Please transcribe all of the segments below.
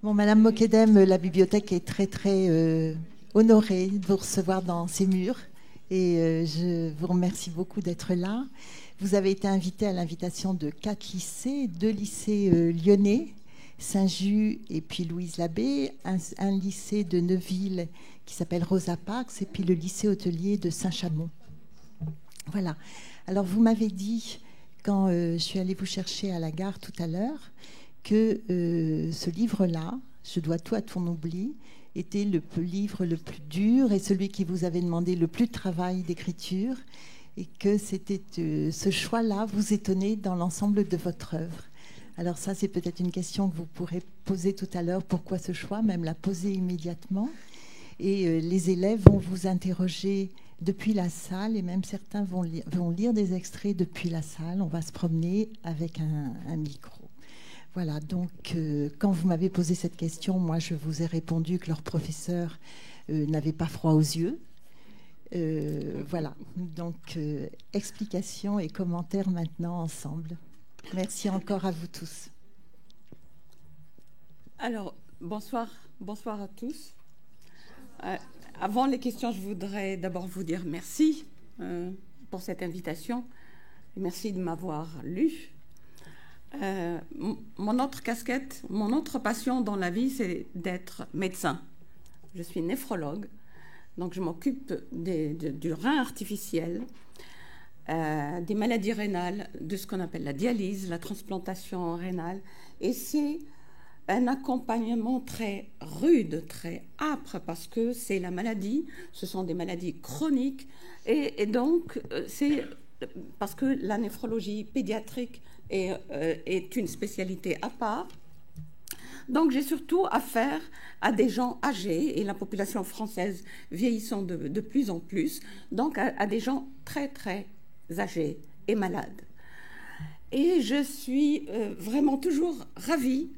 Bon, Madame Mokedem, la bibliothèque est très, très honorée de vous recevoir dans ses murs. Et je vous remercie beaucoup d'être là. Vous avez été invité à l'invitation de 4 lycées, 2 lycées lyonnais, Saint-Just et puis Louise Labbé, un lycée de Neuville qui s'appelle Rosa Parks, et puis le lycée hôtelier de Saint-Chamond. Voilà. Alors, vous m'avez dit, quand je suis allée vous chercher à la gare tout à l'heure, que ce livre-là, Je dois tout à ton oubli, était le livre le plus dur et celui qui vous avait demandé le plus de travail d'écriture, et que c'était ce choix-là vous étonnait dans l'ensemble de votre œuvre. Alors ça, c'est peut-être une question que vous pourrez poser tout à l'heure. Pourquoi ce choix? Même la poser immédiatement. Et les élèves vont vous interroger depuis la salle, et même certains vont lire des extraits depuis la salle. On va se promener avec un micro. Voilà, donc quand vous m'avez posé cette question, moi je vous ai répondu que leur professeur n'avait pas froid aux yeux. Voilà, donc explications et commentaires maintenant ensemble. Merci encore à vous tous. Alors, bonsoir à tous. Avant les questions, je voudrais d'abord vous dire merci pour cette invitation. Et merci de m'avoir lu. Mon autre casquette, mon autre passion dans la vie, c'est d'être médecin. Je suis néphrologue, donc je m'occupe du rein artificiel, des maladies rénales, de ce qu'on appelle la dialyse, la transplantation rénale. Et c'est un accompagnement très rude, très âpre, parce que c'est la maladie, ce sont des maladies chroniques, et donc c'est parce que la néphrologie pédiatrique est une spécialité à part. Donc j'ai surtout affaire à des gens âgés, et la population française vieillissant de plus en plus, donc à des gens très très âgés et malades. Et je suis vraiment toujours ravie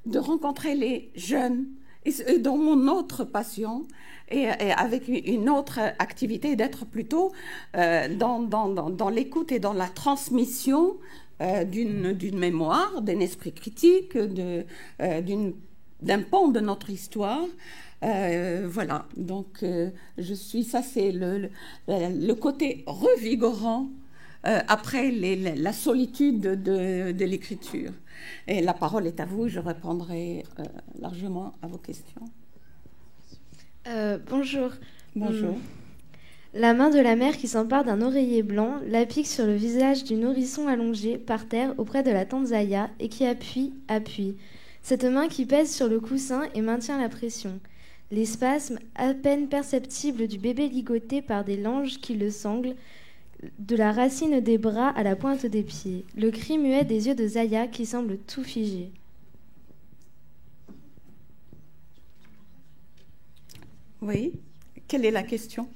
de rencontrer les jeunes, et dans mon autre passion, et avec une autre activité, d'être plutôt dans l'écoute et dans la transmission d'une mémoire, d'un esprit critique, d'un pan de notre histoire. Voilà, donc ça c'est le côté revigorant après la solitude de l'écriture. Et la parole est à vous, je répondrai largement à vos questions. Bonjour. Bonjour. La main de la mère qui s'empare d'un oreiller blanc l'applique sur le visage du nourrisson allongé par terre auprès de la tante Zaya et qui appuie. Cette main qui pèse sur le coussin et maintient la pression. Les spasmes à peine perceptibles du bébé ligoté par des langes qui le sanglent, de la racine des bras à la pointe des pieds. Le cri muet des yeux de Zaya qui semble tout figé. Oui. Quelle est la question?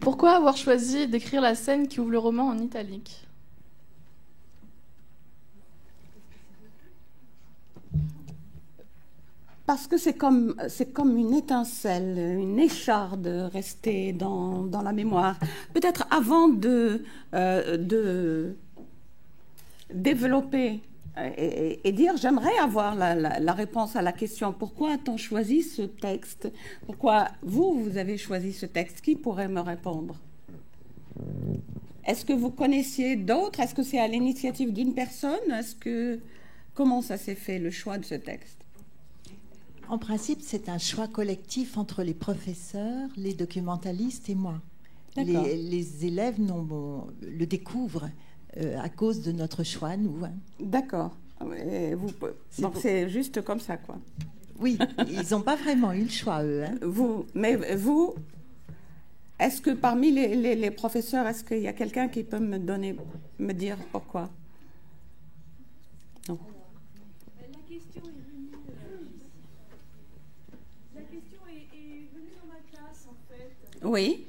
Pourquoi avoir choisi d'écrire la scène qui ouvre le roman en italique? Parce que c'est comme une étincelle, une écharde restée dans la mémoire. Peut-être avant de développer et dire, j'aimerais avoir la réponse à la question, pourquoi a-t-on choisi ce texte? Pourquoi vous avez choisi ce texte? Qui pourrait me répondre? Est-ce que vous connaissiez d'autres? Est-ce que c'est à l'initiative d'une personne? Comment ça s'est fait, le choix de ce texte? En principe, c'est un choix collectif entre les professeurs, les documentalistes et moi. Les élèves le découvrent à cause de notre choix, nous. Hein. D'accord. Donc c'est juste comme ça, quoi. Oui, ils n'ont pas vraiment eu le choix, eux. Hein. Vous, est-ce que parmi les professeurs, est-ce qu'il y a quelqu'un qui peut me dire pourquoi? Non. Oui.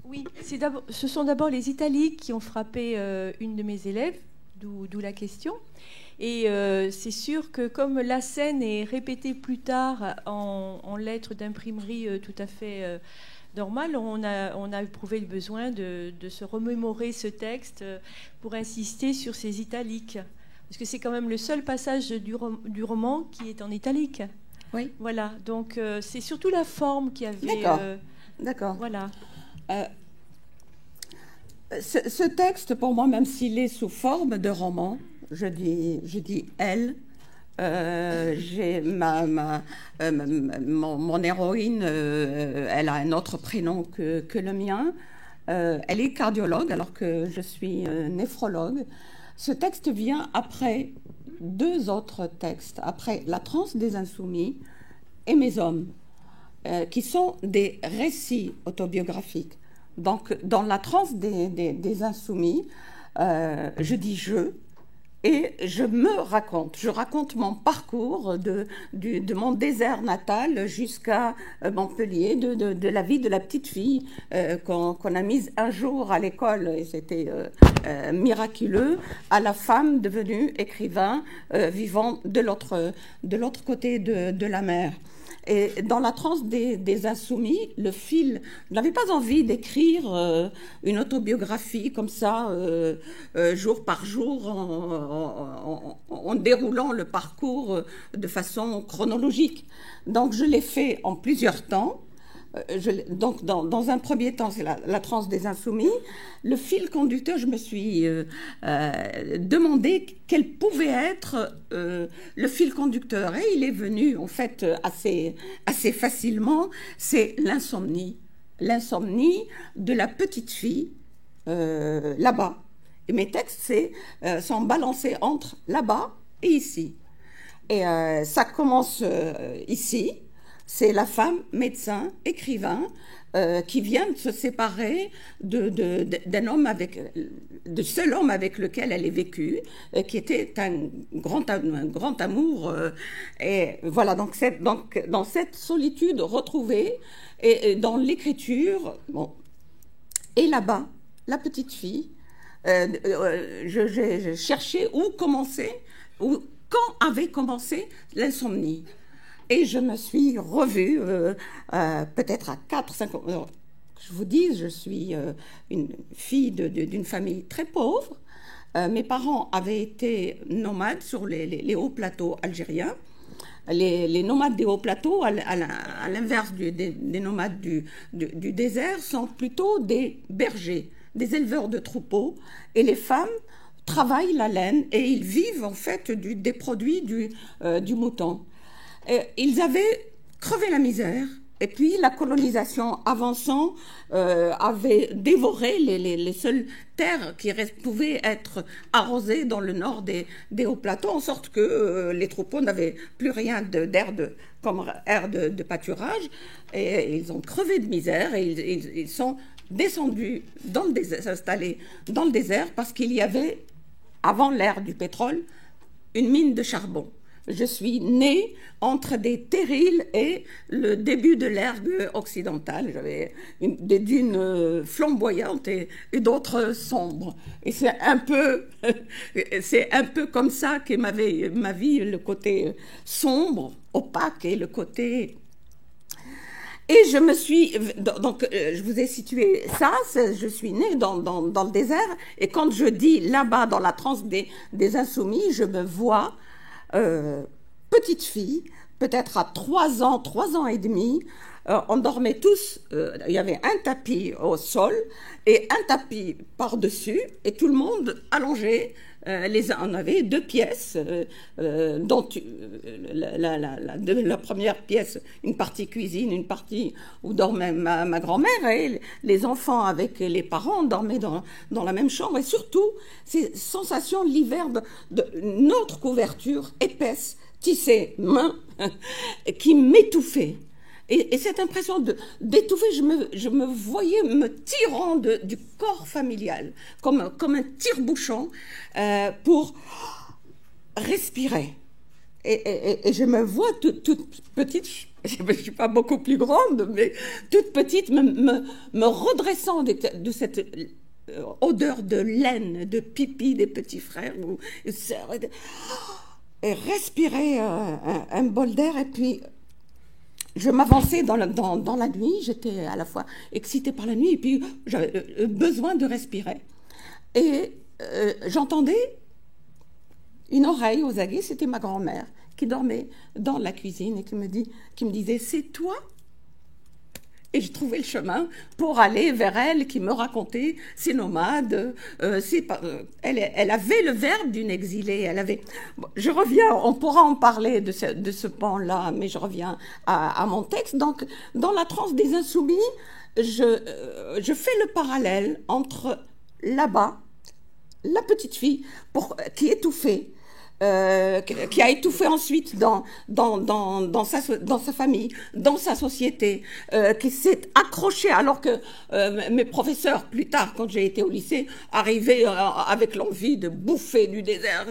Oui, ce sont d'abord les italiques qui ont frappé une de mes élèves, d'où la question. Et c'est sûr que comme la scène est répétée plus tard en lettres d'imprimerie tout à fait normales, on a éprouvé le besoin de se remémorer ce texte pour insister sur ces italiques. Parce que c'est quand même le seul passage du roman qui est en italique. Oui. Voilà, donc c'est surtout la forme qui avait... D'accord. D'accord. Voilà. Ce texte, pour moi, même s'il est sous forme de roman, je dis elle. J'ai mon héroïne, elle a un autre prénom que le mien. Elle est cardiologue alors que je suis néphrologue. Ce texte vient après 2 autres textes, après La transe des insoumis et Mes hommes, qui sont des récits autobiographiques. Donc, dans La transe des insoumis, je dis je, et je raconte mon parcours de mon désert natal jusqu'à Montpellier, de la vie de la petite fille qu'on a mise un jour à l'école, et c'était miraculeux, à la femme devenue écrivain vivant de l'autre côté de la mer. Et dans La transe des insoumis, le fil, je n'avais pas envie d'écrire une autobiographie comme ça, jour par jour, en déroulant le parcours de façon chronologique. Donc je l'ai fait en plusieurs temps. Donc dans un premier temps, c'est la transe des insoumis. Le fil conducteur, je me suis demandé quel pouvait être le fil conducteur. Et il est venu, en fait, assez facilement. C'est l'insomnie. L'insomnie de la petite fille là-bas. Et mes textes sont balancés entre là-bas et ici. Et ça commence ici. C'est la femme, médecin, écrivain, qui vient de se séparer d'un homme de seul homme avec lequel elle est vécue, qui était un grand amour. Et voilà, donc dans cette solitude retrouvée, et dans l'écriture, bon, et là-bas, la petite fille, j'ai cherché quand avait commencé l'insomnie. Et je me suis revue, peut-être à 4-5 ans. Je vous dis, je suis une fille d'une famille très pauvre. Mes parents avaient été nomades sur les hauts plateaux algériens. Les nomades des hauts plateaux, à l'inverse des nomades du désert, sont plutôt des bergers, des éleveurs de troupeaux. Et les femmes travaillent la laine et ils vivent en fait des produits du mouton. Ils avaient crevé la misère, et puis la colonisation avançant avait dévoré les seules terres qui pouvaient être arrosées dans le nord des hauts plateaux, en sorte que les troupeaux n'avaient plus rien comme aire de pâturage, et ils ont crevé de misère, et ils sont descendus s'installer dans le désert, parce qu'il y avait, avant l'ère du pétrole, une mine de charbon. Je suis née entre des terrils et le début de l'ergue occidentale. J'avais des dunes flamboyantes et d'autres sombres. Et c'est un peu comme ça qu'est ma vie, le côté sombre, opaque, et le côté... Et je vous ai situé ça, je suis née dans le désert, et quand je dis là-bas, dans la transe des insoumis, je me vois... petite fille, peut-être à 3 ans et demi, on dormait tous, il y avait un tapis au sol et un tapis par-dessus, et tout le monde allongé. On avait 2 pièces, dont la première pièce, une partie cuisine, une partie où dormait ma grand-mère, et les enfants avec les parents dormaient dans la même chambre. Et surtout, ces sensations l'hiver de notre couverture épaisse, tissée, main, qui m'étouffait. Et cette impression d'étouffer, je me voyais me tirant du corps familial, comme un tire-bouchon, pour respirer. Et je me vois toute petite, je ne suis pas beaucoup plus grande, mais toute petite, me redressant de cette odeur de laine, de pipi des petits frères ou sœurs, et respirer un bol d'air, et puis... Je m'avançais dans la nuit, j'étais à la fois excitée par la nuit et puis j'avais besoin de respirer. Et j'entendais une oreille aux aguets, c'était ma grand-mère qui dormait dans la cuisine et qui me disait « C'est toi ?» Et je trouvais le chemin pour aller vers elle, qui me racontait ses nomades. Elle avait le verbe d'une exilée. Je reviens, on pourra en parler de ce pan-là, mais je reviens à mon texte. Donc, dans la transe des insoumis, je fais le parallèle entre là-bas, la petite fille qui étouffait, qui a étouffé ensuite dans sa famille, dans sa société, qui s'est accroché alors que mes professeurs, plus tard, quand j'ai été au lycée, arrivaient avec l'envie de bouffer du désert.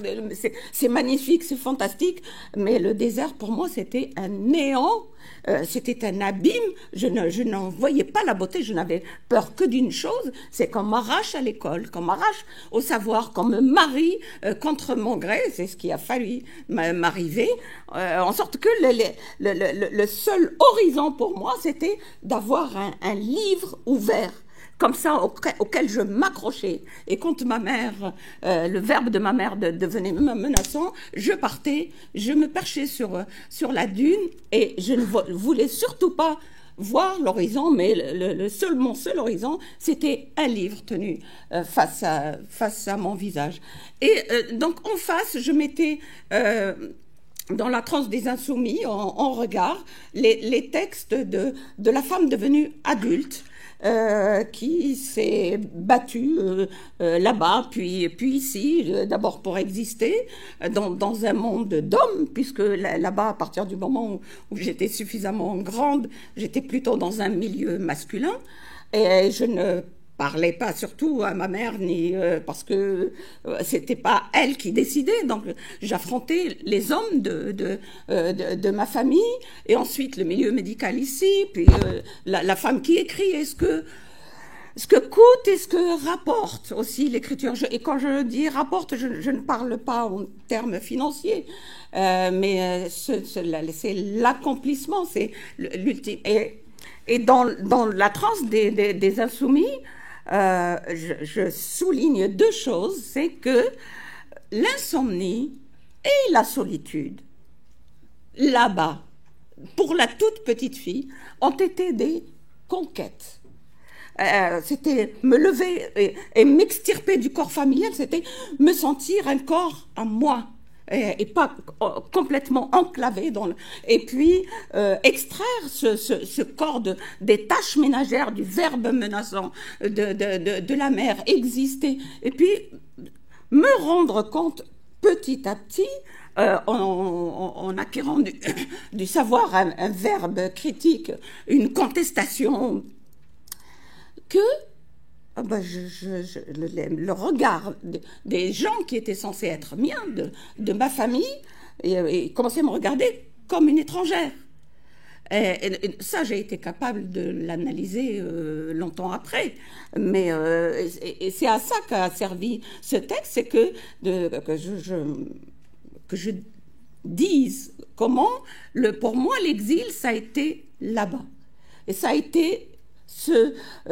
C'est magnifique, c'est fantastique, mais le désert, pour moi, c'était un néant. C'était un abîme, je n'en voyais pas la beauté, je n'avais peur que d'une chose, c'est qu'on m'arrache à l'école, qu'on m'arrache au savoir, qu'on me marie contre mon gré, c'est ce qui a failli m'arriver, en sorte que le seul horizon pour moi, c'était d'avoir un livre ouvert, comme ça, auquel je m'accrochais. Et quand ma mère, le verbe de ma mère devenait menaçant, je partais, je me perchais sur la dune et je ne voulais surtout pas voir l'horizon, mais mon seul horizon, c'était un livre tenu face à mon visage. Et donc, en face, je mettais dans la transe des insoumis, en regard, les textes de la femme devenue adulte, qui s'est battue là-bas, puis ici, d'abord pour exister dans un monde d'hommes, puisque là-bas, à partir du moment où j'étais suffisamment grande, j'étais plutôt dans un milieu masculin, et je ne parlais pas surtout à ma mère, ni parce que c'était pas elle qui décidait. Donc j'affrontais les hommes de ma famille, et ensuite le milieu médical ici, puis la femme qui écrit. Ce que coûte et ce que rapporte aussi l'écriture. Et quand je dis rapporte, je ne parle pas en termes financiers, mais c'est l'accomplissement, c'est l'ultime. Et dans la transe des insoumis, je souligne deux choses, c'est que l'insomnie et la solitude, là-bas, pour la toute petite fille, ont été des conquêtes. C'était me lever et m'extirper du corps familial, c'était me sentir un corps à moi, et pas complètement enclavé et puis extraire ce corps des tâches ménagères, du verbe menaçant de la mère, exister, et puis me rendre compte petit à petit, en acquérant du savoir, un verbe critique, une contestation, que le regard des gens qui étaient censés être miens, de ma famille, et commençaient à me regarder comme une étrangère. Et ça, j'ai été capable de l'analyser longtemps après. Mais et c'est à ça qu'a servi ce texte, c'est que je dise comment, pour moi, l'exil, ça a été là-bas. Et ça a été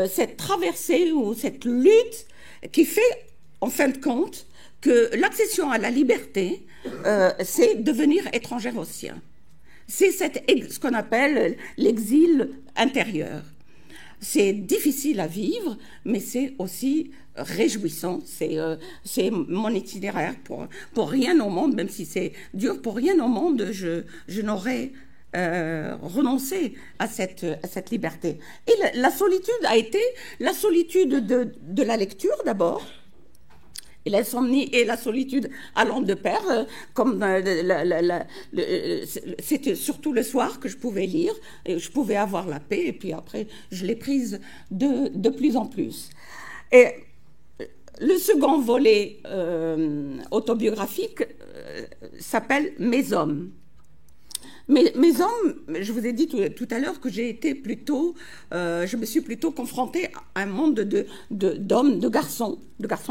cette traversée ou cette lutte qui fait, en fin de compte, que l'accession à la liberté, c'est devenir étrangère aux siens. C'est ce qu'on appelle l'exil intérieur. C'est difficile à vivre, mais c'est aussi réjouissant. C'est mon itinéraire. Pour rien au monde, même si c'est dur, pour rien au monde, je n'aurais renoncer à cette liberté. Et la solitude a été la solitude de la lecture d'abord, et l'insomnie et la solitude allant de pair, comme c'était surtout le soir que je pouvais lire, et je pouvais avoir la paix, et puis après je l'ai prise de plus en plus. Et le second volet autobiographique s'appelle « Mes hommes ». Mes hommes, je vous ai dit tout à l'heure que j'ai été plutôt, je me suis plutôt confrontée à un monde d'hommes, de garçons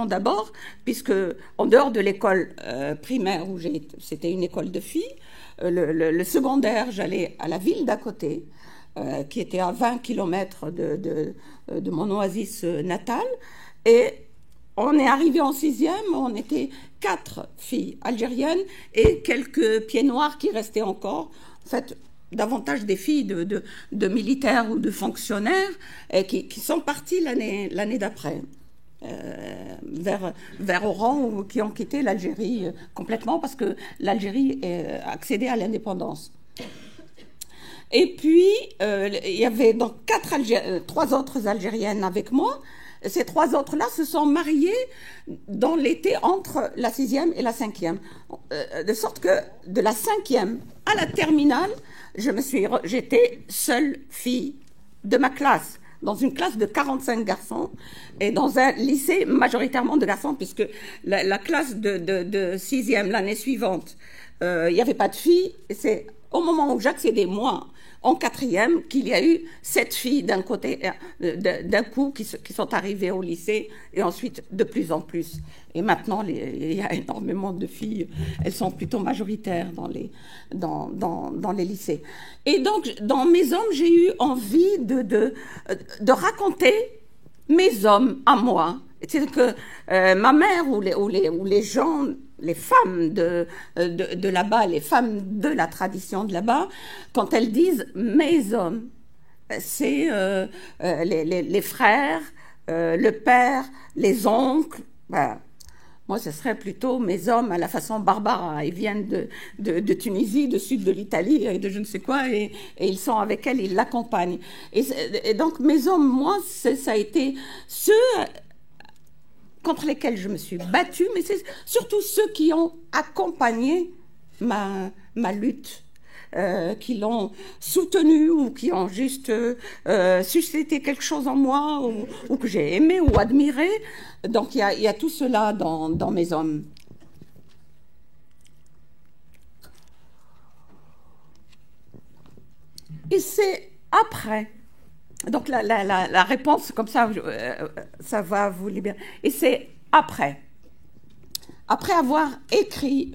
d'abord, puisque en dehors de l'école primaire où c'était une école de filles, le secondaire, j'allais à la ville d'à côté, qui était à 20 km de mon oasis natale, et on est arrivé en 6e, on était 4 filles algériennes et quelques pieds noirs qui restaient encore. En fait, davantage des filles de militaires ou de fonctionnaires qui sont parties l'année d'après. Vers Oran, ou qui ont quitté l'Algérie complètement parce que l'Algérie accédait à l'indépendance. Et puis, il y avait donc 3 autres Algériennes avec moi. Ces 3 autres-là se sont mariées dans l'été entre la 6e et la 5e. De sorte que de la 5e à la terminale, j'étais seule fille de ma classe, dans une classe de 45 garçons et dans un lycée majoritairement de garçons, puisque la classe de 6e, l'année suivante, il n'y avait pas de filles. Et c'est au moment où j'accédais, moi, en 4e, qu'il y a eu 7 filles d'un côté, d'un coup, qui sont arrivées au lycée, et ensuite de plus en plus. Et maintenant, il y a énormément de filles. Elles sont plutôt majoritaires dans les lycées. Et donc, dans Mes hommes, j'ai eu envie de raconter mes hommes à moi. C'est que ma mère ou les gens, les femmes de là-bas, les femmes de la tradition de là-bas, quand elles disent mes hommes, c'est les frères, le père, les oncles. Ben, moi, ce serait plutôt mes hommes à la façon Barbara. Ils viennent de Tunisie, du sud de l'Italie et de je ne sais quoi, et ils sont avec elle, ils l'accompagnent. Et donc, mes hommes, moi, ça a été ceux contre lesquels je me suis battue, mais c'est surtout ceux qui ont accompagné ma lutte, qui l'ont soutenue ou qui ont juste suscité quelque chose en moi ou que j'ai aimé ou admiré. Donc il y a tout cela dans mes hommes. Et c'est après. Donc la réponse, comme ça, ça va vous libérer. Et c'est après. Après avoir écrit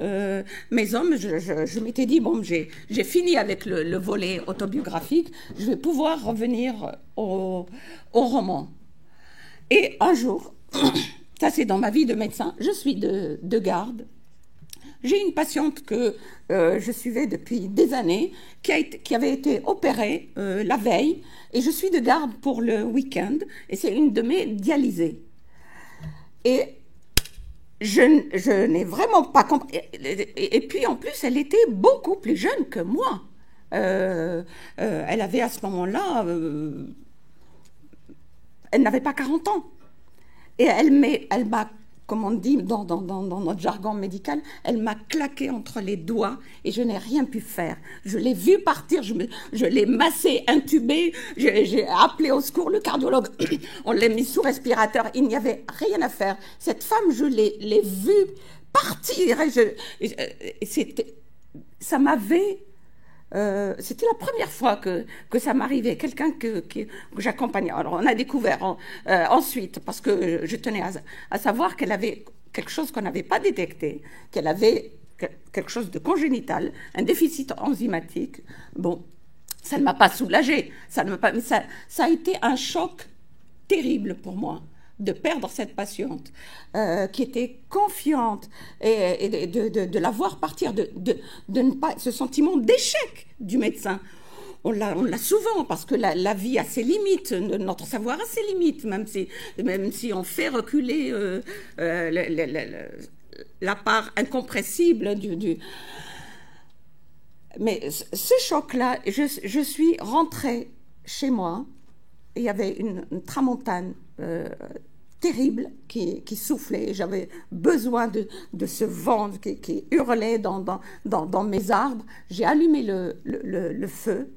Mes hommes, je m'étais dit, bon, j'ai fini avec le volet autobiographique, je vais pouvoir revenir au roman. Et un jour, ça c'est dans ma vie de médecin, je suis de garde. J'ai une patiente que je suivais depuis des années, qui avait été opérée la veille, et je suis de garde pour le week-end, et c'est une de mes dialysées. Et je n'ai vraiment pas compris. Et puis en plus, elle était beaucoup plus jeune que moi. Elle avait à ce moment-là, elle n'avait pas 40 ans. Et elle m'a, comme on dit dans notre jargon médical, elle m'a claqué entre les doigts et je n'ai rien pu faire. Je l'ai vue partir, je l'ai massée, intubée, j'ai appelé au secours le cardiologue, on l'a mis sous respirateur, il n'y avait rien à faire. Cette femme, je l'ai vue partir et ça m'avait... c'était la première fois que ça m'arrivait, quelqu'un que j'accompagnais. Alors on a découvert ensuite, parce que je tenais à savoir qu'elle avait quelque chose qu'on n'avait pas détecté, qu'elle avait quelque chose de congénital, un déficit enzymatique. Bon, ça ne m'a pas soulagée, mais ça a été un choc terrible pour moi de perdre cette patiente qui était confiante et de la voir partir, de ne pas, ce sentiment d'échec du médecin. On l'a souvent, parce que la vie a ses limites, notre savoir a ses limites, même si on fait reculer la part incompressible du... Mais ce choc-là, je suis rentrée chez moi, il y avait une tramontane terrible qui soufflait. J'avais besoin de ce vent qui hurlait dans mes arbres. J'ai allumé le feu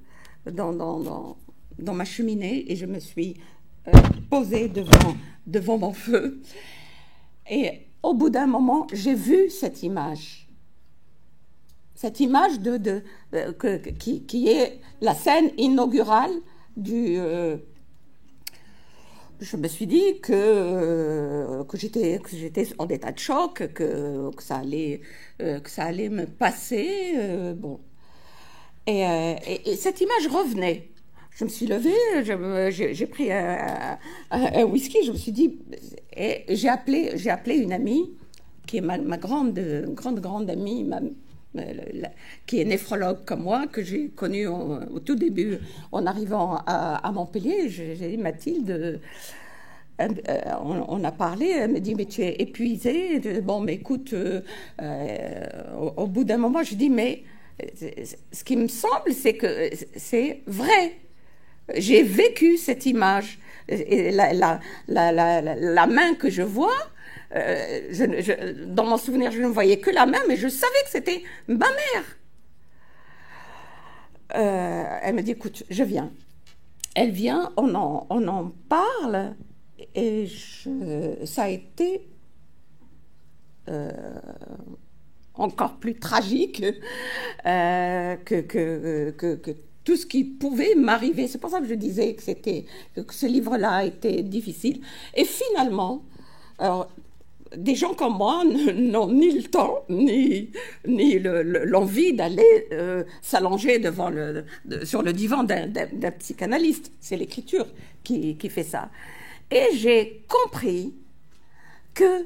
dans ma cheminée et je me suis posée devant mon feu. Et au bout d'un moment, j'ai vu cette image. Cette image qui est la scène inaugurale du... je me suis dit que j'étais en état de choc, que ça allait me passer. Bon. Et cette image revenait. je me suis levée, j'ai pris un whisky, je me suis dit, et j'ai appelé une amie qui est ma grande amie, qui est néphrologue comme moi, que j'ai connue au tout début en arrivant à Montpellier. J'ai dit, Mathilde, on a parlé, elle me dit, mais tu es épuisée. Bon, mais écoute, au bout d'un moment, je dis, mais ce qui me semble, c'est que c'est vrai. J'ai vécu cette image. Et la main que je vois, dans mon souvenir, je ne voyais que la main, mais je savais que c'était ma mère. Elle me dit, écoute, je viens. Elle vient, on en parle, et ça a été encore plus tragique que tout ce qui pouvait m'arriver. C'est pour ça que je disais que ce livre-là était difficile. Et finalement, alors, des gens comme moi n'ont ni le temps, ni l'envie d'aller s'allonger sur le divan d'un psychanalyste. C'est l'écriture qui fait ça. Et j'ai compris que,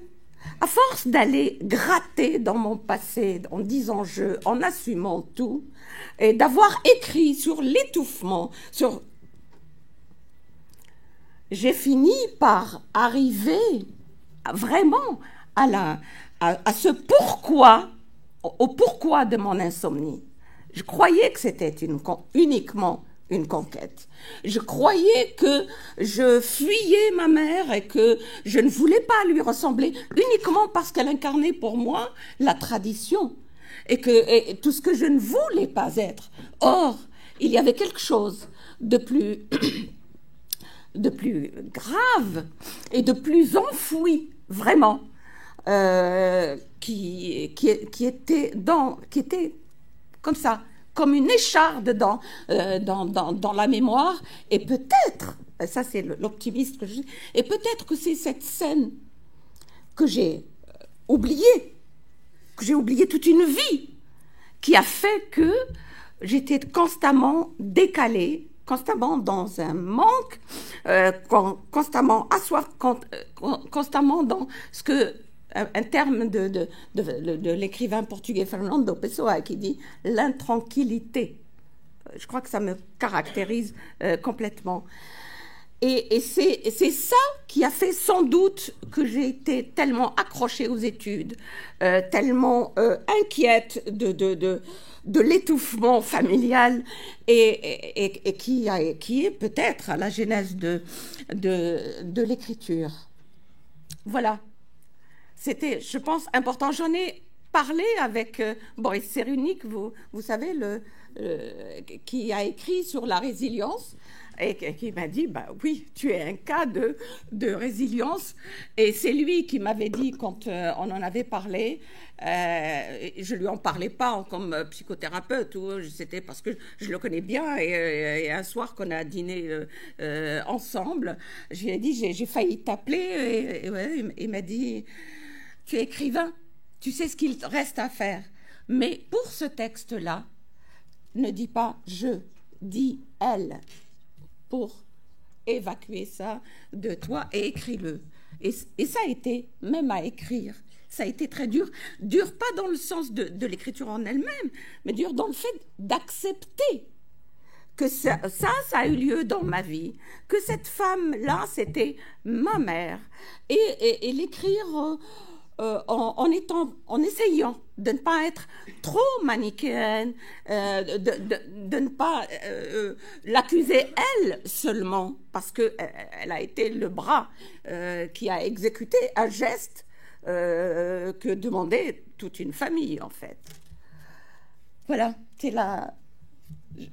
à force d'aller gratter dans mon passé, en disant je, en assumant tout, et d'avoir écrit sur l'étouffement, j'ai fini par arriver vraiment à ce pourquoi, au pourquoi de mon insomnie. Je croyais que c'était uniquement une conquête. Je croyais que je fuyais ma mère et que je ne voulais pas lui ressembler uniquement parce qu'elle incarnait pour moi la tradition et tout ce que je ne voulais pas être. Or, il y avait quelque chose de plus grave et de plus enfoui, vraiment, qui était comme ça, comme une écharde dans la mémoire, et peut-être, ça c'est l'optimiste que je dis, et peut-être que c'est cette scène que j'ai oubliée toute une vie, qui a fait que j'étais constamment décalée, constamment dans un manque, constamment assoiffée, constamment dans ce que un terme de l'écrivain portugais Fernando Pessoa qui dit l'intranquillité. Je crois que ça me caractérise complètement. Et c'est ça qui a fait sans doute que j'ai été tellement accrochée aux études, tellement inquiète de l'étouffement familial et qui est peut-être à la genèse de l'écriture. Voilà. C'était, je pense, important. J'en ai parlé avec Boris Cyrulnik, vous savez, qui a écrit sur la résilience et qui m'a dit, bah oui, tu es un cas de résilience. Et c'est lui qui m'avait dit, quand on en avait parlé, je lui en parlais pas comme psychothérapeute, c'était parce que je le connais bien, et un soir qu'on a dîné ensemble, je lui ai dit, j'ai failli t'appeler, et ouais, il m'a dit, tu es écrivain, tu sais ce qu'il reste à faire. Mais pour ce texte-là, ne dis pas je, dis elle, pour évacuer ça de toi et écris-le. Et ça a été, même à écrire, ça a été très dur. Dur pas dans le sens de l'écriture en elle-même, mais dur dans le fait d'accepter que ça a eu lieu dans ma vie, que cette femme-là, c'était ma mère. Et l'écrire en essayant de ne pas être trop manichéenne, de ne pas l'accuser elle seulement, parce qu'elle a été le bras qui a exécuté un geste que demandait toute une famille, en fait. Voilà, c'est là.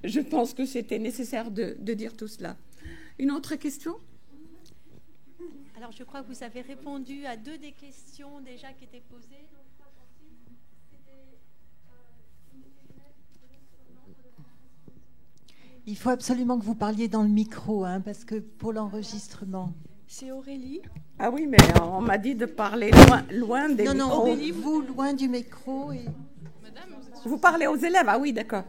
Je pense que c'était nécessaire de dire tout cela. Une autre question ? Alors, je crois que vous avez répondu à 2 des questions déjà qui étaient posées. Il faut absolument que vous parliez dans le micro, hein, parce que pour l'enregistrement. C'est Aurélie. Ah oui, mais on m'a dit de parler loin des micros. Non, Aurélie, vous loin du micro. Et... Vous parlez aux élèves, ah oui, d'accord.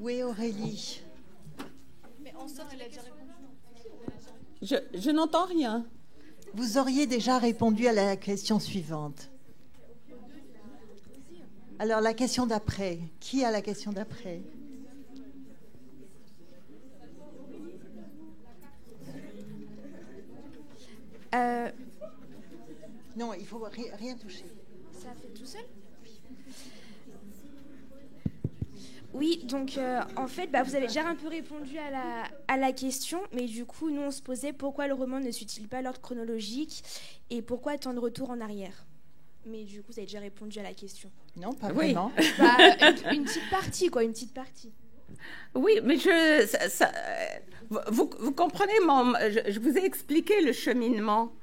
Oui, Aurélie. Je n'entends rien. Vous auriez déjà répondu à la question suivante. Alors, la question d'après. Qui a la question d'après? Non, il faut rien toucher. Ça fait tout seul? Oui, donc en fait, vous avez déjà un peu répondu à la question, mais du coup, nous, on se posait pourquoi le roman ne suit-il pas l'ordre chronologique et pourquoi tant de retours en arrière. Mais du coup, vous avez déjà répondu à la question. Non, pas vraiment. Une petite partie, quoi, une petite partie. Oui, mais vous comprenez, je vous ai expliqué le cheminement.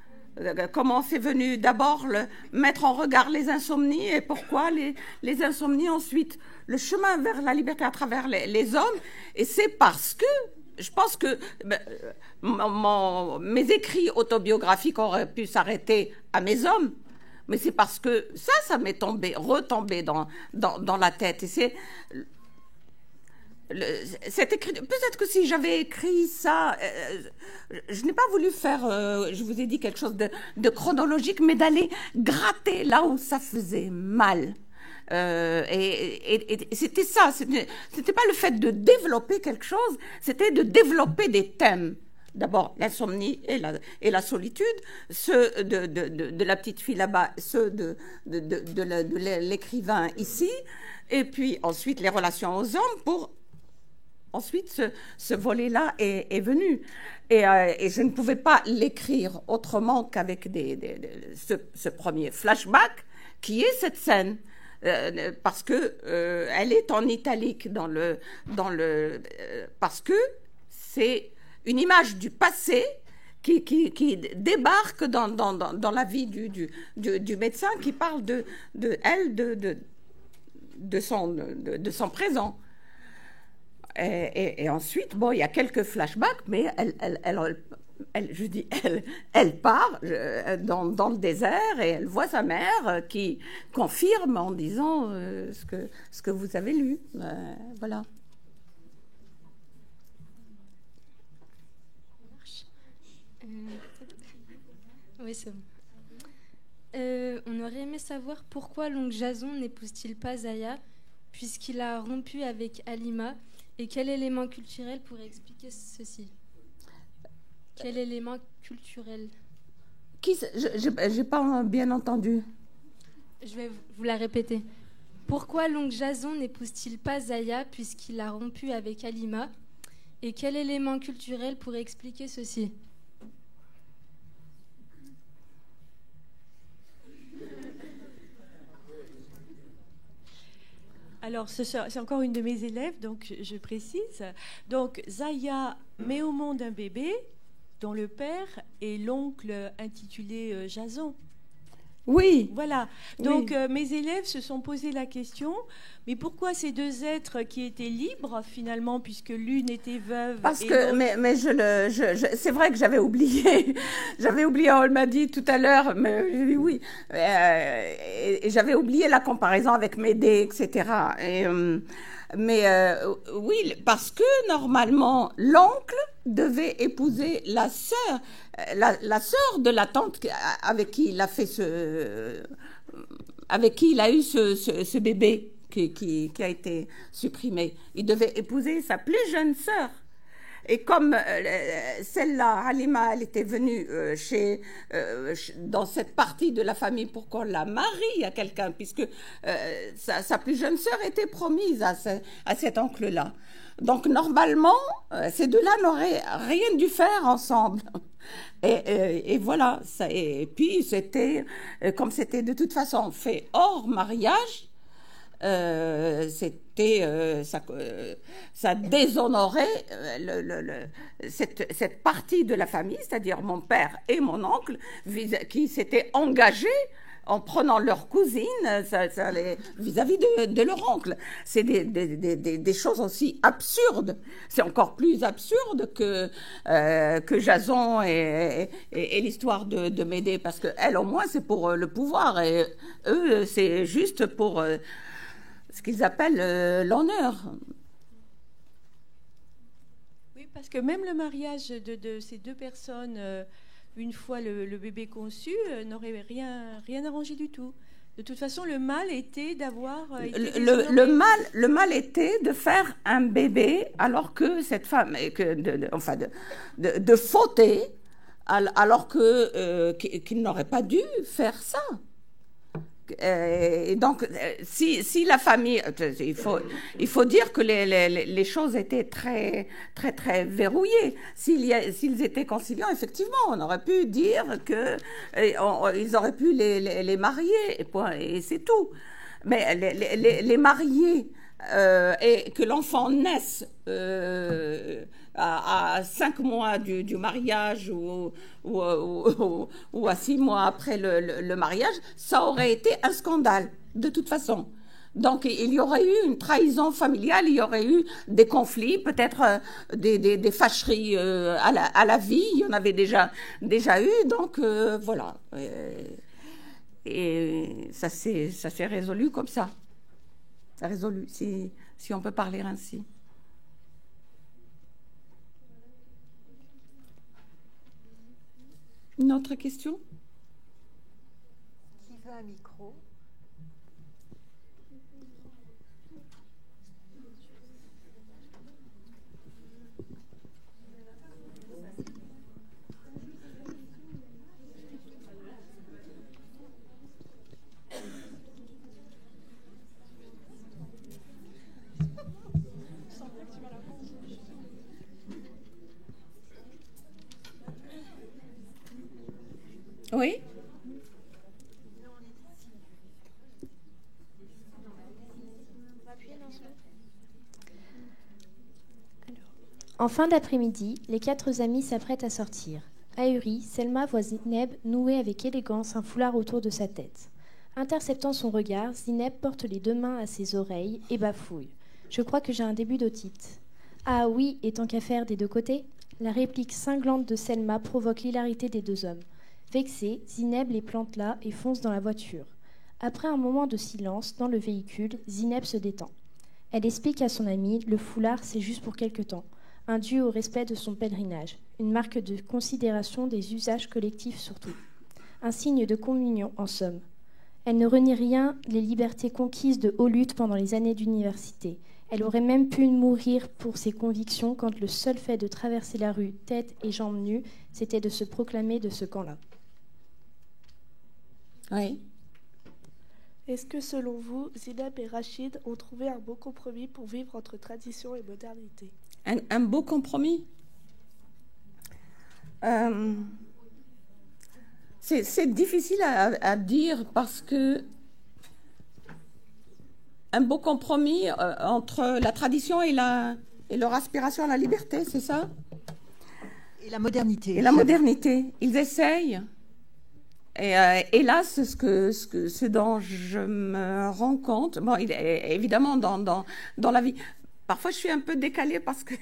Comment c'est venu d'abord mettre en regard les insomnies et pourquoi les insomnies, ensuite le chemin vers la liberté à travers les hommes. Et c'est parce que je pense que mes écrits autobiographiques auraient pu s'arrêter à mes hommes, mais c'est parce que ça m'est retombé dans la tête. Et c'est peut-être que si j'avais écrit ça, je n'ai pas voulu faire, je vous ai dit, quelque chose de chronologique, mais d'aller gratter là où ça faisait mal. Et c'était ça, c'était pas le fait de développer quelque chose, c'était de développer des thèmes. D'abord, l'insomnie et la solitude, ceux de la petite fille là-bas, ceux de l'écrivain ici, et puis ensuite les relations aux hommes. Ensuite, ce volet-là est venu. Et je ne pouvais pas l'écrire autrement qu'avec ce premier flashback, qui est cette scène. Parce que elle est en italique parce que c'est une image du passé qui débarque dans la vie du médecin, qui parle de son présent. Et ensuite, il y a quelques flashbacks, mais elle part dans le désert et elle voit sa mère qui confirme en disant ce que vous avez lu. Voilà. Oui, c'est bon. On aurait aimé savoir pourquoi l'oncle Jason n'épouse-t-il pas Zaya, puisqu'il a rompu avec Halima, et quel élément culturel pourrait expliquer ceci? Quel élément culturel? J'ai pas bien entendu. Je vais vous la répéter. Pourquoi l'oncle Jason n'épouse-t-il pas Zaya, puisqu'il a rompu avec Halima, et quel élément culturel pourrait expliquer ceci? Alors, c'est encore une de mes élèves, donc je précise. Donc, Zaya met au monde un bébé dont le père est l'oncle intitulé Jason. Oui. Voilà. Donc, mes élèves se sont posé la question, mais pourquoi ces deux êtres qui étaient libres, finalement, puisque l'une était veuve... Parce que, mais c'est vrai que j'avais oublié. J'avais oublié, on m'a dit tout à l'heure, mais j'ai dit oui. Et j'avais oublié la comparaison avec Médée, etc. Oui, parce que, normalement, l'oncle devait épouser la sœur, la sœur de la tante avec qui il a fait avec qui il a eu ce bébé qui a été supprimé. Il devait épouser sa plus jeune sœur. Et comme celle-là, Halima, elle était venue dans cette partie de la famille pour qu'on la marie à quelqu'un, puisque sa plus jeune sœur était promise à cet oncle-là. Donc, normalement, ces deux-là n'auraient rien dû faire ensemble. Et voilà. Et puis, comme c'était de toute façon fait hors mariage, ça déshonorait cette partie de la famille, c'est-à-dire mon père et mon oncle, qui s'étaient engagés en prenant leur cousine vis-à-vis de leur oncle. C'est des choses aussi absurdes. C'est encore plus absurde que Jason et l'histoire de Médée, parce qu'elle, au moins, c'est pour le pouvoir, et eux, c'est juste pour ce qu'ils appellent l'honneur. Oui, Parce que même le mariage de ces deux personnes, une fois le bébé conçu, n'aurait rien arrangé du tout. De toute façon, le mal était d'avoir... Le mal était de faire un bébé alors que cette femme... de fauter alors qu'il n'aurait pas dû faire ça. Et donc, si la famille... Il faut dire que les choses étaient très, très, très verrouillées. S'ils étaient conciliants, effectivement, on aurait pu dire qu'ils auraient pu les marier, et c'est tout. Mais les marier et que l'enfant naisse à 5 mois du mariage ou à 6 mois après le mariage, ça aurait été un scandale, de toute façon. Donc, il y aurait eu une trahison familiale, il y aurait eu des conflits, peut-être des fâcheries à la vie, il y en avait déjà eu, donc voilà. Et ça s'est résolu comme ça. Ça résolu, si on peut parler ainsi. Une autre question? Qui veut un micro? Oui. En fin d'après-midi, les 4 amis s'apprêtent à sortir. Ahurie, Selma voit Zineb nouer avec élégance un foulard autour de sa tête. Interceptant son regard, Zineb porte les 2 mains à ses oreilles et bafouille. « Je crois que j'ai un début d'otite. »« Ah oui, et tant qu'à faire des 2 côtés ?» La réplique cinglante de Selma provoque l'hilarité des 2 hommes. Vexée, Zineb les plante là et fonce dans la voiture. Après un moment de silence, dans le véhicule, Zineb se détend. Elle explique à son amie, le foulard c'est juste pour quelque temps, un dû au respect de son pèlerinage, une marque de considération des usages collectifs surtout, un signe de communion en somme. Elle ne renie rien les libertés conquises de haute lutte pendant les années d'université. Elle aurait même pu mourir pour ses convictions quand le seul fait de traverser la rue tête et jambes nues, c'était de se proclamer de ce camp-là. Oui. Est-ce que, selon vous, Zineb et Rachid ont trouvé un beau compromis pour vivre entre tradition et modernité? Un beau compromis? C'est difficile à dire parce que un beau compromis entre la tradition et leur aspiration à la liberté, c'est ça? Et la modernité. Et la modernité. Ils essayent. Et là, c'est ce dont je me rends compte. Bon, évidemment, dans la vie. Parfois, je suis un peu décalée parce que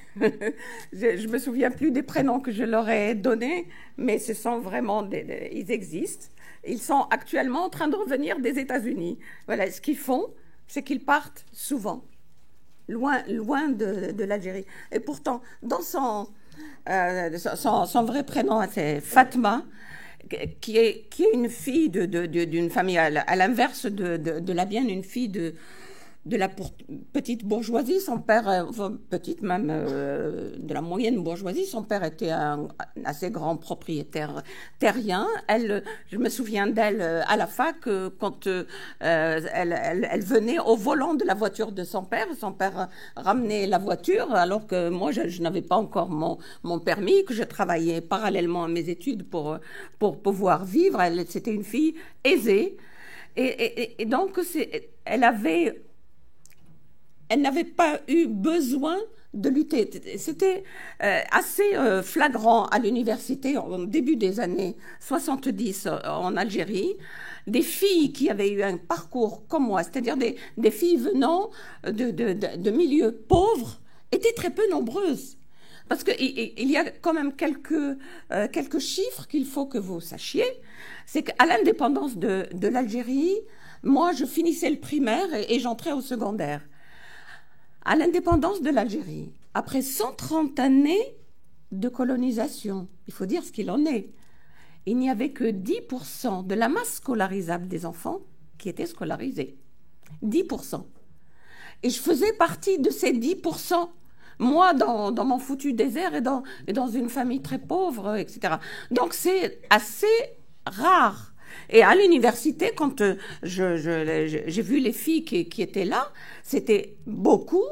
je me souviens plus des prénoms que je leur ai donnés, mais ce sont vraiment ils existent. Ils sont actuellement en train de revenir des États-Unis. Voilà, ce qu'ils font, c'est qu'ils partent souvent, loin de l'Algérie. Et pourtant, dans son vrai prénom, c'est Fatma, qui est une fille d'une famille, à l'inverse de la Bienne, une fille de la petite bourgeoisie. Son père, petite même, de la moyenne bourgeoisie, son père était un assez grand propriétaire terrien. Je me souviens d'elle à la fac, quand elle venait au volant de la voiture de son père. Son père ramenait la voiture, alors que moi, je n'avais pas encore mon permis, que je travaillais parallèlement à mes études pour pouvoir vivre. C'était une fille aisée. Et donc, elle n'avait pas eu besoin de lutter. C'était assez flagrant à l'université, au début des années 70 en Algérie, des filles qui avaient eu un parcours comme moi, c'est-à-dire des filles venant de milieux pauvres, étaient très peu nombreuses. Parce qu'il y a quand même quelques chiffres qu'il faut que vous sachiez. C'est qu'à l'indépendance de l'Algérie, moi, je finissais le primaire et j'entrais au secondaire. À l'indépendance de l'Algérie, après 130 années de colonisation, il faut dire ce qu'il en est, il n'y avait que 10% de la masse scolarisable des enfants qui étaient scolarisés. 10%. Et je faisais partie de ces 10%, moi, dans mon foutu désert et dans une famille très pauvre, etc. Donc, c'est assez rare. Et à l'université, quand j'ai vu les filles qui étaient là, c'était beaucoup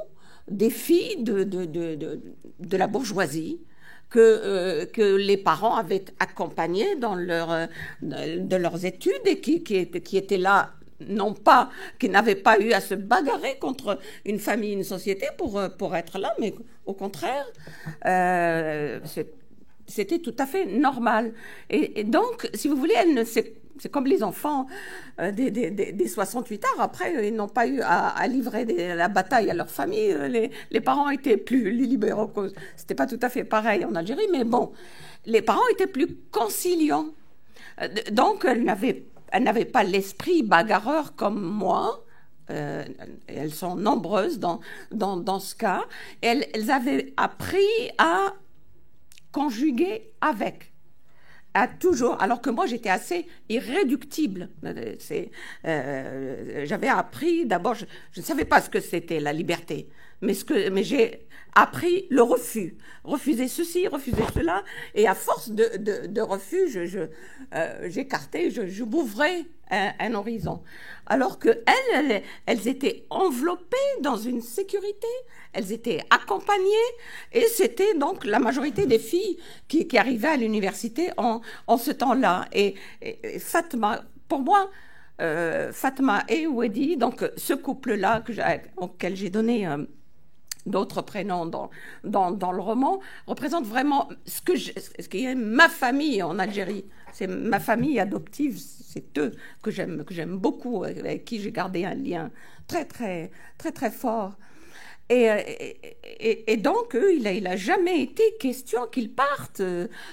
des filles de la bourgeoisie que les parents avaient accompagnées dans leurs études et qui étaient là, non pas, qui n'avaient pas eu à se bagarrer contre une famille, une société pour être là, mais au contraire, c'était tout à fait normal. Et donc, si vous voulez, c'est comme les enfants des 68 heures. Après, ils n'ont pas eu à livrer la bataille à leur famille. Les parents étaient plus libéraux. C'était pas tout à fait pareil en Algérie, mais bon, les parents étaient plus conciliants. Donc, elles n'avaient pas l'esprit bagarreur comme moi. Elles sont nombreuses dans ce cas. Elles avaient appris à conjuguer avec. Toujours, alors que moi j'étais assez irréductible. J'avais appris, d'abord, je ne savais pas ce que c'était la liberté, mais j'ai appris le refus. Refuser ceci, refuser cela, et à force de refus, j'écartais, je m'ouvrais un horizon. Alors qu'elles étaient enveloppées dans une sécurité, elles étaient accompagnées, et c'était donc la majorité des filles qui arrivaient à l'université en ce temps-là. Et Fatma, pour moi, Fatma et Wedi, donc ce couple-là auquel j'ai donné d'autres prénoms dans le roman, représente vraiment ce qui est ma famille en Algérie. C'est ma famille adoptive, c'est eux que j'aime beaucoup, avec qui j'ai gardé un lien très, très, très, très fort. Et donc, eux, il a jamais été question qu'ils partent.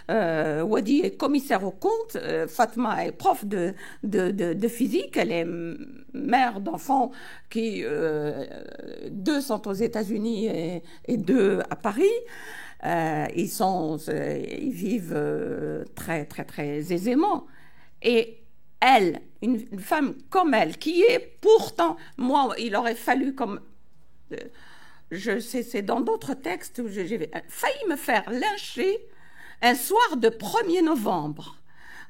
Wadi est commissaire aux comptes, Fatma est prof de physique, elle est mère d'enfants qui, 2 sont aux États-Unis et 2 à Paris. Ils vivent très, très, très aisément. Et elle, une femme comme elle, qui est pourtant, moi, il aurait fallu comme... c'est dans d'autres textes où j'ai failli me faire lyncher un soir de 1er novembre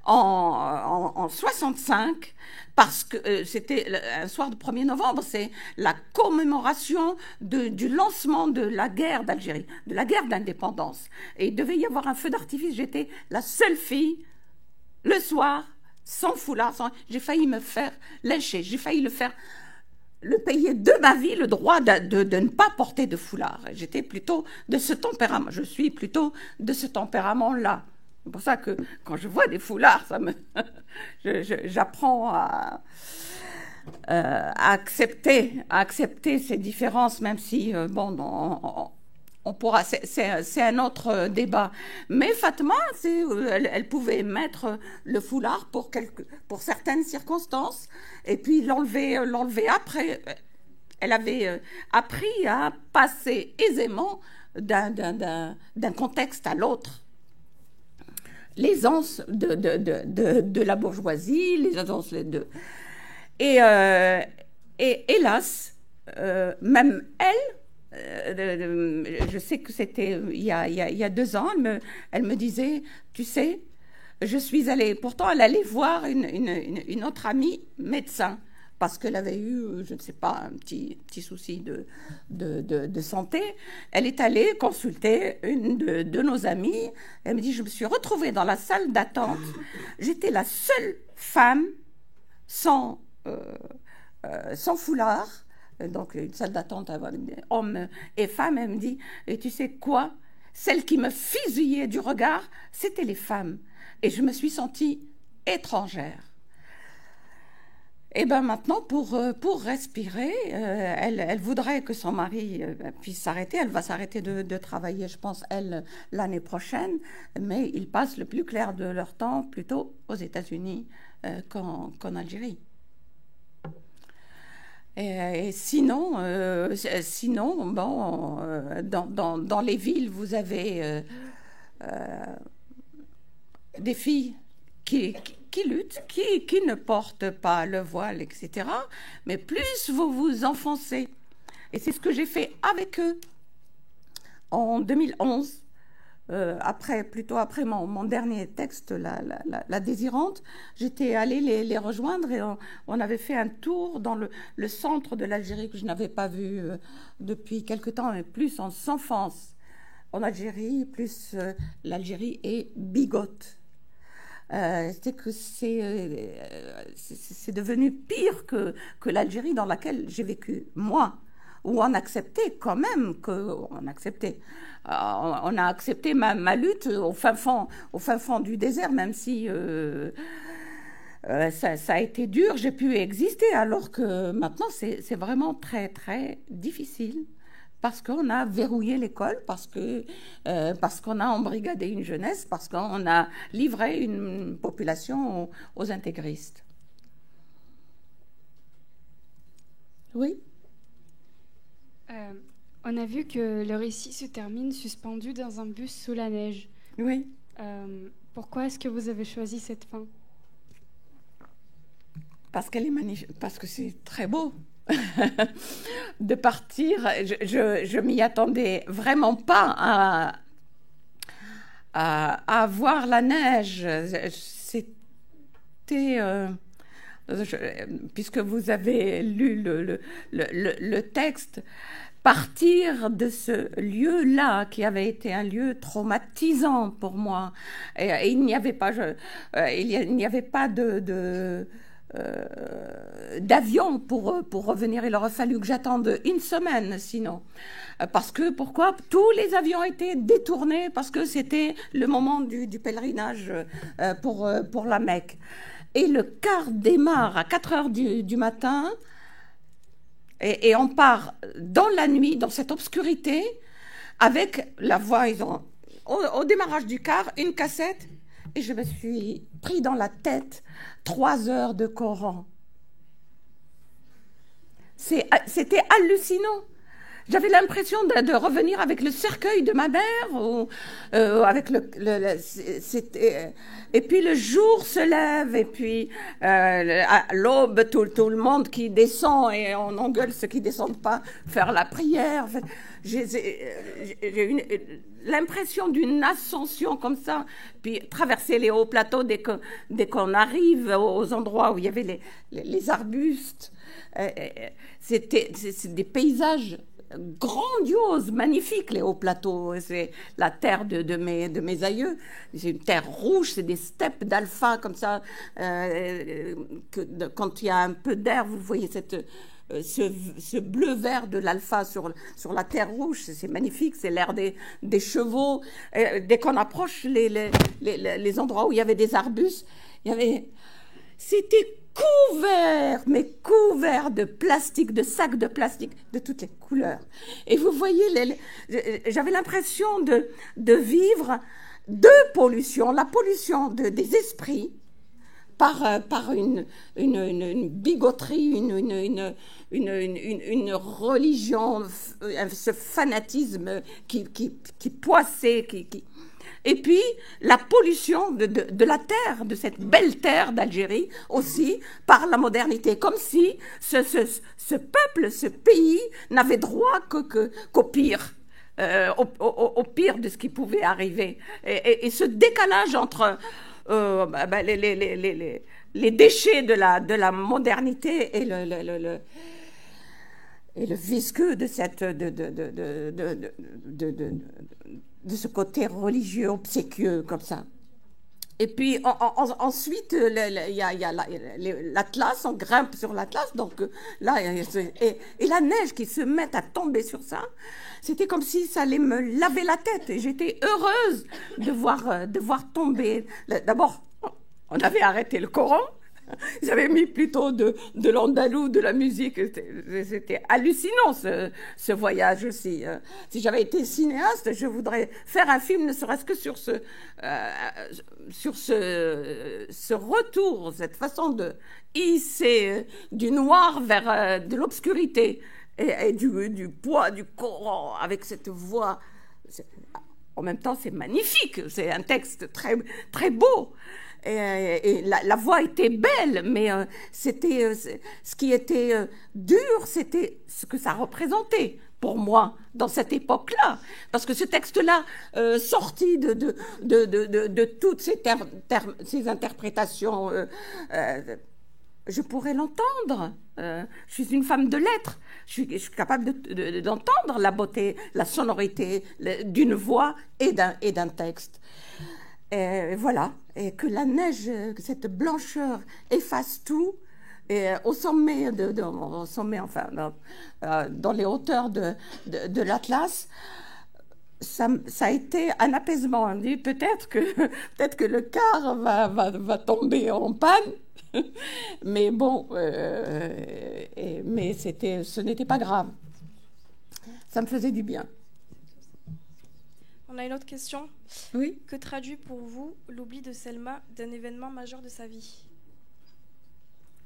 en 65, parce que c'était un soir de 1er novembre, c'est la commémoration du lancement de la guerre d'Algérie, de la guerre d'indépendance. Et il devait y avoir un feu d'artifice, j'étais la seule fille, le soir, sans foulard, j'ai failli me faire lyncher, j'ai failli le payer de ma vie, le droit de ne pas porter de foulard. J'étais plutôt de ce tempérament. Je suis plutôt de ce tempérament-là. C'est pour ça que quand je vois des foulards, j'apprends à accepter ces différences, même si, on pourra, c'est un autre débat. Mais Fatma, elle pouvait mettre le foulard pour certaines circonstances, et puis l'enlever après. Elle avait appris à passer aisément d'un contexte à l'autre. L'aisance de la bourgeoisie, l'aisance de... Et hélas, même elle, je sais que c'était il y a 2 ans, elle me disait, tu sais, je suis allée, pourtant elle allait voir une autre amie médecin, parce qu'elle avait eu, je ne sais pas, un petit souci de santé. Elle est allée consulter une de nos amies. Elle me dit, je me suis retrouvée dans la salle d'attente. J'étais la seule femme sans foulard. Donc, une salle d'attente avec hommes et femmes. Elle me dit, et tu sais quoi? Celles qui me fusillaient du regard, c'était les femmes. Et je me suis sentie étrangère. Et bien maintenant, pour respirer, elle voudrait que son mari puisse s'arrêter. Elle va s'arrêter de travailler, je pense, elle, l'année prochaine. Mais ils passent le plus clair de leur temps plutôt aux États-Unis qu'en Algérie. Et sinon, bon, dans les villes, vous avez des filles qui luttent, qui ne portent pas le voile, etc. Mais plus vous vous enfoncez. Et c'est ce que j'ai fait avec eux en 2011. Plutôt après mon dernier texte, La Désirante, j'étais allée les rejoindre et on avait fait un tour dans le centre de l'Algérie que je n'avais pas vu depuis quelque temps, mais plus en s'enfonce en Algérie, plus l'Algérie est bigote. C'est que c'est devenu pire que l'Algérie dans laquelle j'ai vécu, moi, où on acceptait quand même on a accepté ma lutte au fin fond du désert, même si ça a été dur, j'ai pu exister, alors que maintenant c'est vraiment très très difficile. Parce qu'on a verrouillé l'école, parce qu'on a embrigadé une jeunesse, parce qu'on a livré une population aux intégristes. Oui. On a vu que le récit se termine suspendu dans un bus sous la neige. Oui. Pourquoi est-ce que vous avez choisi cette fin? Parce qu'elle est magnifique, parce que c'est très beau. De partir, je m'y attendais vraiment pas à voir la neige. C'était puisque vous avez lu le texte, partir de ce lieu-là qui avait été un lieu traumatisant pour moi, et il n'y avait pas d'avion pour revenir. Il aurait fallu que j'attende une semaine sinon. Pourquoi tous les avions étaient détournés, parce que c'était le moment du pèlerinage pour la Mecque. Et le car démarre à 4 heures du matin et on part dans la nuit, dans cette obscurité, avec la voix, ils ont au démarrage du car, une cassette. Et je me suis pris dans la tête 3 heures de Coran. C'était hallucinant. J'avais l'impression de revenir avec le cercueil de ma mère, ou avec et puis le jour se lève, et puis à l'aube, tout le monde qui descend, et on engueule ceux qui descendent pas, faire la prière. J'ai eu l'impression d'une ascension comme ça, puis traverser les hauts plateaux dès qu'on arrive aux endroits où il y avait les arbustes. C'est des paysages grandiose, magnifique, les hauts plateaux. C'est la terre de mes aïeux. C'est une terre rouge, c'est des steppes d'alpha comme ça. Quand il y a un peu d'air, vous voyez ce bleu-vert de l'alpha sur la terre rouge. C'est magnifique, c'est l'air des chevaux. Dès qu'on approche les endroits où il y avait des arbustes, c'était couvert de plastique, de sacs de plastique de toutes les couleurs. Et vous voyez, j'avais l'impression de vivre deux pollutions. La pollution des esprits par une bigoterie, une religion, ce fanatisme qui poissait, et puis la pollution de la terre, de cette belle terre d'Algérie, aussi par la modernité, comme si ce peuple, ce pays n'avait droit qu'au pire. Au pire de ce qui pouvait arriver. Et ce décalage entre les déchets de la modernité et le visqueux de ce côté religieux, obséquieux, comme ça. Et puis ensuite, il y a l'Atlas, on grimpe sur l'Atlas, donc là, et la neige qui se met à tomber sur ça, c'était comme si ça allait me laver la tête. Et j'étais heureuse de voir tomber. D'abord, on avait arrêté le Coran. Ils avaient mis plutôt de l'andalou, de la musique. C'était hallucinant ce voyage aussi. Si j'avais été cinéaste, je voudrais faire un film, ne serait-ce que sur ce retour, cette façon de hisser du noir vers de l'obscurité et du poids du Coran avec cette voix. en même temps, c'est magnifique. C'est un texte très, très beau. Et la voix était belle, mais c'était ce qui était dur, c'était ce que ça représentait pour moi dans cette époque-là. Parce que ce texte-là, sorti de toutes ces interprétations, je pourrais l'entendre. Je suis une femme de lettres. Je suis capable d'entendre la beauté, la sonorité d'une voix et d'un texte. Et voilà. Et que la neige, que cette blancheur efface tout. Et au sommet, enfin, dans les hauteurs de l'Atlas, ça a été un apaisement. On dit peut-être que le car va tomber en panne. Mais bon, mais ce n'était pas grave. Ça me faisait du bien. On a une autre question. Oui. Que traduit pour vous l'oubli de Selma d'un événement majeur de sa vie?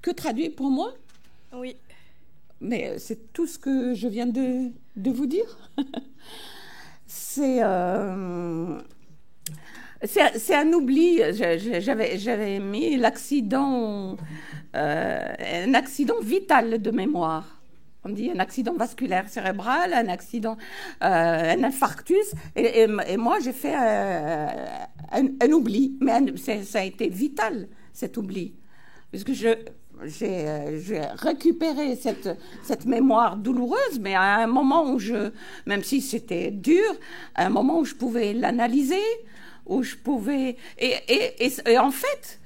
Que traduit pour moi? Oui. Mais c'est tout ce que je viens de vous dire. C'est un oubli. J'avais mis l'accident, un accident vital de mémoire. On dit un accident vasculaire cérébral, un accident, un infarctus. Et moi, j'ai fait un oubli. Mais ça a été vital, cet oubli. Parce que j'ai récupéré cette mémoire douloureuse, mais à un moment où même si c'était dur, à un moment où je pouvais l'analyser, où je pouvais... Et en fait,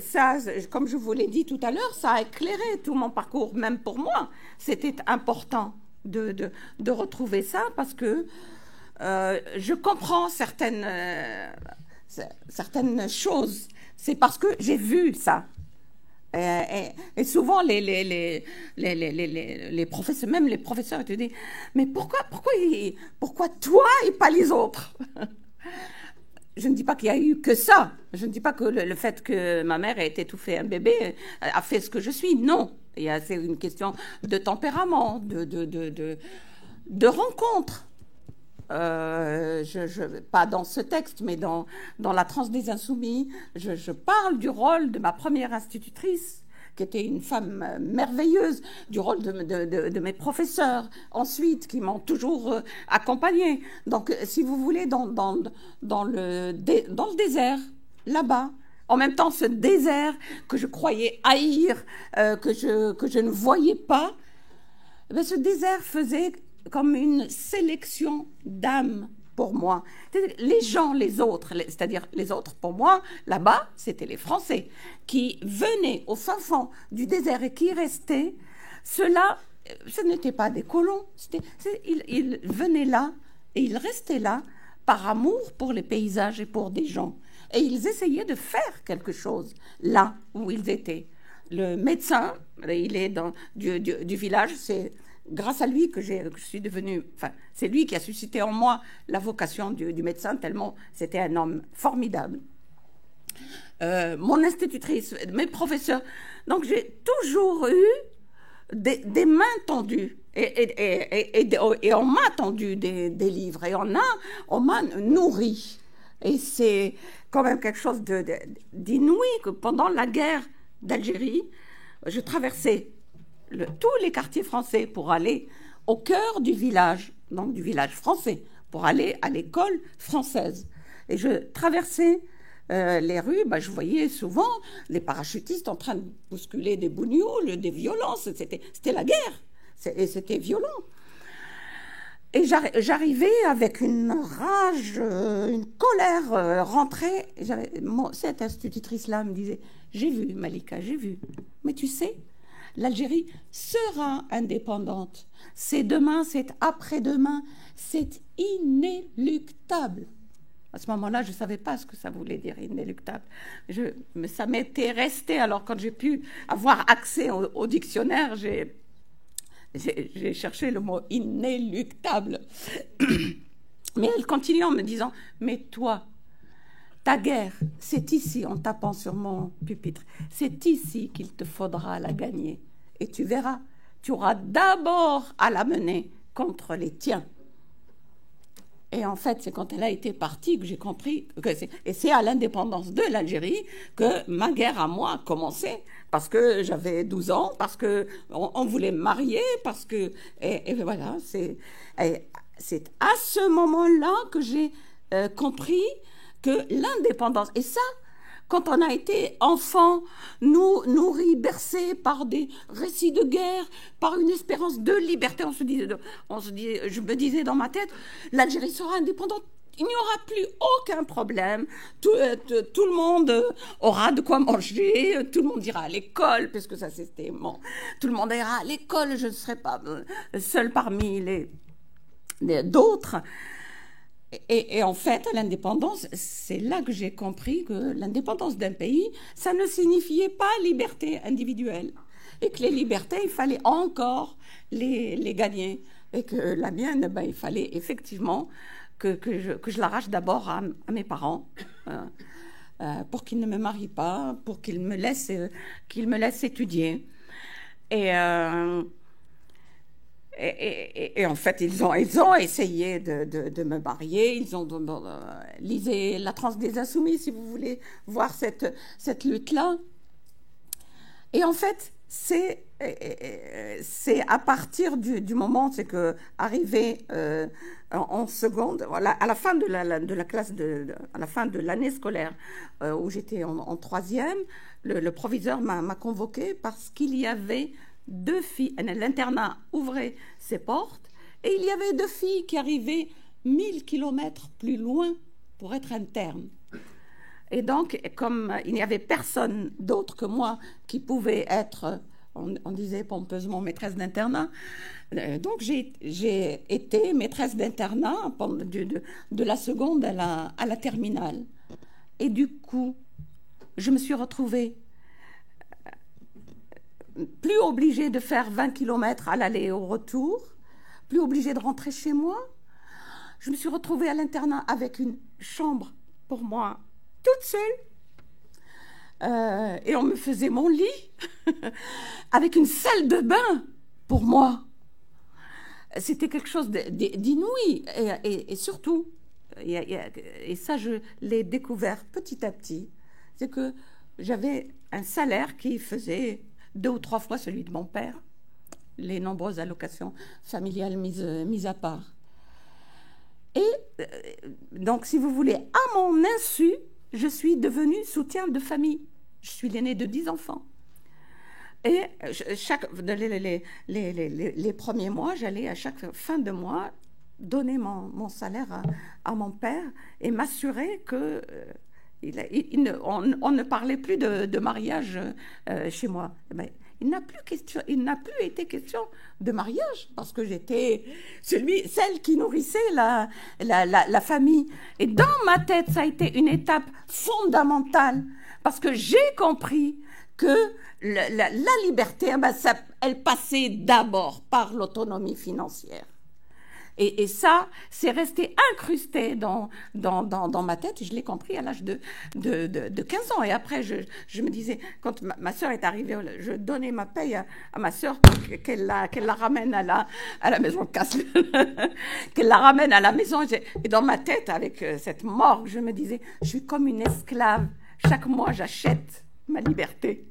ça, comme je vous l'ai dit tout à l'heure, ça a éclairé tout mon parcours, même pour moi. C'était important de retrouver ça parce que je comprends certaines choses. C'est parce que j'ai vu ça. Et souvent, les professeurs, même les professeurs, te disent « Mais pourquoi toi et pas les autres ?» Je ne dis pas qu'il y a eu que ça. Je ne dis pas que le fait que ma mère ait étouffé un bébé a fait ce que je suis. Non. C'est une question de tempérament, de rencontre. Pas dans ce texte, mais dans La transe des insoumis, je parle du rôle de ma première institutrice, qui était une femme merveilleuse, du rôle de mes professeurs, ensuite, qui m'ont toujours accompagnée. Donc, si vous voulez, dans le désert, là-bas, en même temps, ce désert que je croyais haïr, que je ne voyais pas, ce désert faisait comme une sélection d'âmes pour moi. Les gens, les autres, c'est-à-dire les autres pour moi, là-bas, c'était les Français qui venaient au fin fond du désert et qui restaient. Ceux-là, ce n'étaient pas des colons. Ils venaient là et ils restaient là par amour pour les paysages et pour des gens. Et ils essayaient de faire quelque chose là où ils étaient. Le médecin, il est du village, c'est grâce à lui que je suis devenue... Enfin, c'est lui qui a suscité en moi la vocation du médecin, tellement c'était un homme formidable. Mon institutrice, mes professeurs. Donc, j'ai toujours eu des mains tendues. Et on m'a tendu des livres. Et on m'a nourri. Et c'est quand même quelque chose d'inouï que pendant la guerre d'Algérie, je traversais tous les quartiers français pour aller au cœur du village, donc du village français, pour aller à l'école française. Et je traversais les rues, je voyais souvent les parachutistes en train de bousculer des bougnoules, des violences. C'était la guerre, et c'était violent. Et j'arrivais avec une rage, une colère rentrée. Cette institutrice-là me disait « J'ai vu, Malika, j'ai vu. Mais tu sais, l'Algérie sera indépendante. C'est demain, c'est après-demain, c'est inéluctable. » À ce moment-là, je ne savais pas ce que ça voulait dire, inéluctable. Mais ça m'était resté. Alors, quand j'ai pu avoir accès au dictionnaire, j'ai cherché le mot inéluctable. Mais elle continue en me disant « Mais toi, ta guerre, c'est ici, en tapant sur mon pupitre, c'est ici qu'il te faudra la gagner. Et tu verras, tu auras d'abord à la mener contre les tiens. » Et en fait, c'est quand elle a été partie que j'ai compris et c'est à l'indépendance de l'Algérie que ma guerre à moi a commencé. Parce que j'avais 12 ans, parce qu'on voulait me marier, parce que... Et voilà, c'est à ce moment-là que j'ai compris que l'indépendance... Et ça, quand on a été enfant, nourri, bercé par des récits de guerre, par une espérance de liberté, je me disais dans ma tête, l'Algérie sera indépendante. Il n'y aura plus aucun problème. Tout le monde aura de quoi manger. Tout le monde ira à l'école, puisque ça c'était bon. Tout le monde ira à l'école. Je ne serai pas seule parmi d'autres. Et en fait, l'indépendance, c'est là que j'ai compris que l'indépendance d'un pays, ça ne signifiait pas liberté individuelle. Et que les libertés, il fallait encore les gagner. Et que la mienne, il fallait effectivement... Que je l'arrache d'abord à mes parents pour qu'ils ne me marient pas, pour qu'ils me laissent étudier. Et en fait, ils ont essayé de me marier. Ils ont lisez La Transe des Insoumis, si vous voulez voir cette lutte-là. Et Et en fait, c'est à partir du moment, c'est que arrivé en seconde, voilà, à la fin de la classe, à la fin de l'année scolaire où j'étais en troisième, le proviseur m'a convoquée parce qu'il y avait 2 filles. L'internat ouvrait ses portes et il y avait 2 filles qui arrivaient 1000 kilomètres plus loin pour être internes. Et donc, comme il n'y avait personne d'autre que moi qui pouvait être, on disait pompeusement, maîtresse d'internat, donc j'ai été maîtresse d'internat de la seconde à la terminale. Et du coup, je me suis retrouvée plus obligée de faire 20 kilomètres à l'aller et au retour, plus obligée de rentrer chez moi. Je me suis retrouvée à l'internat avec une chambre pour moi, toute seule. Et on me faisait mon lit avec une salle de bain pour moi. C'était quelque chose d'inouï. Et surtout, et ça je l'ai découvert petit à petit, c'est que j'avais un salaire qui faisait 2 ou 3 fois celui de mon père, les nombreuses allocations familiales mises à part. Et donc, si vous voulez, à mon insu, je suis devenue soutien de famille. Je suis l'aînée de 10 enfants. Et les premiers mois, j'allais à chaque fin de mois donner mon salaire à mon père et m'assurer que on ne parlait plus de mariage chez moi. Mais il n'a plus été question de mariage parce que j'étais celle qui nourrissait la famille. Et dans ma tête, ça a été une étape fondamentale parce que j'ai compris que la liberté, elle passait d'abord par l'autonomie financière. Et ça, c'est resté incrusté dans ma tête. Et je l'ai compris à l'âge de 15 ans. Et après, je me disais, quand ma sœur est arrivée, je donnais ma paye à ma sœur pour qu'elle la ramène à la maison, qu'elle la ramène à la maison. Et dans ma tête, avec cette morgue, je me disais, je suis comme une esclave. Chaque mois, j'achète ma liberté.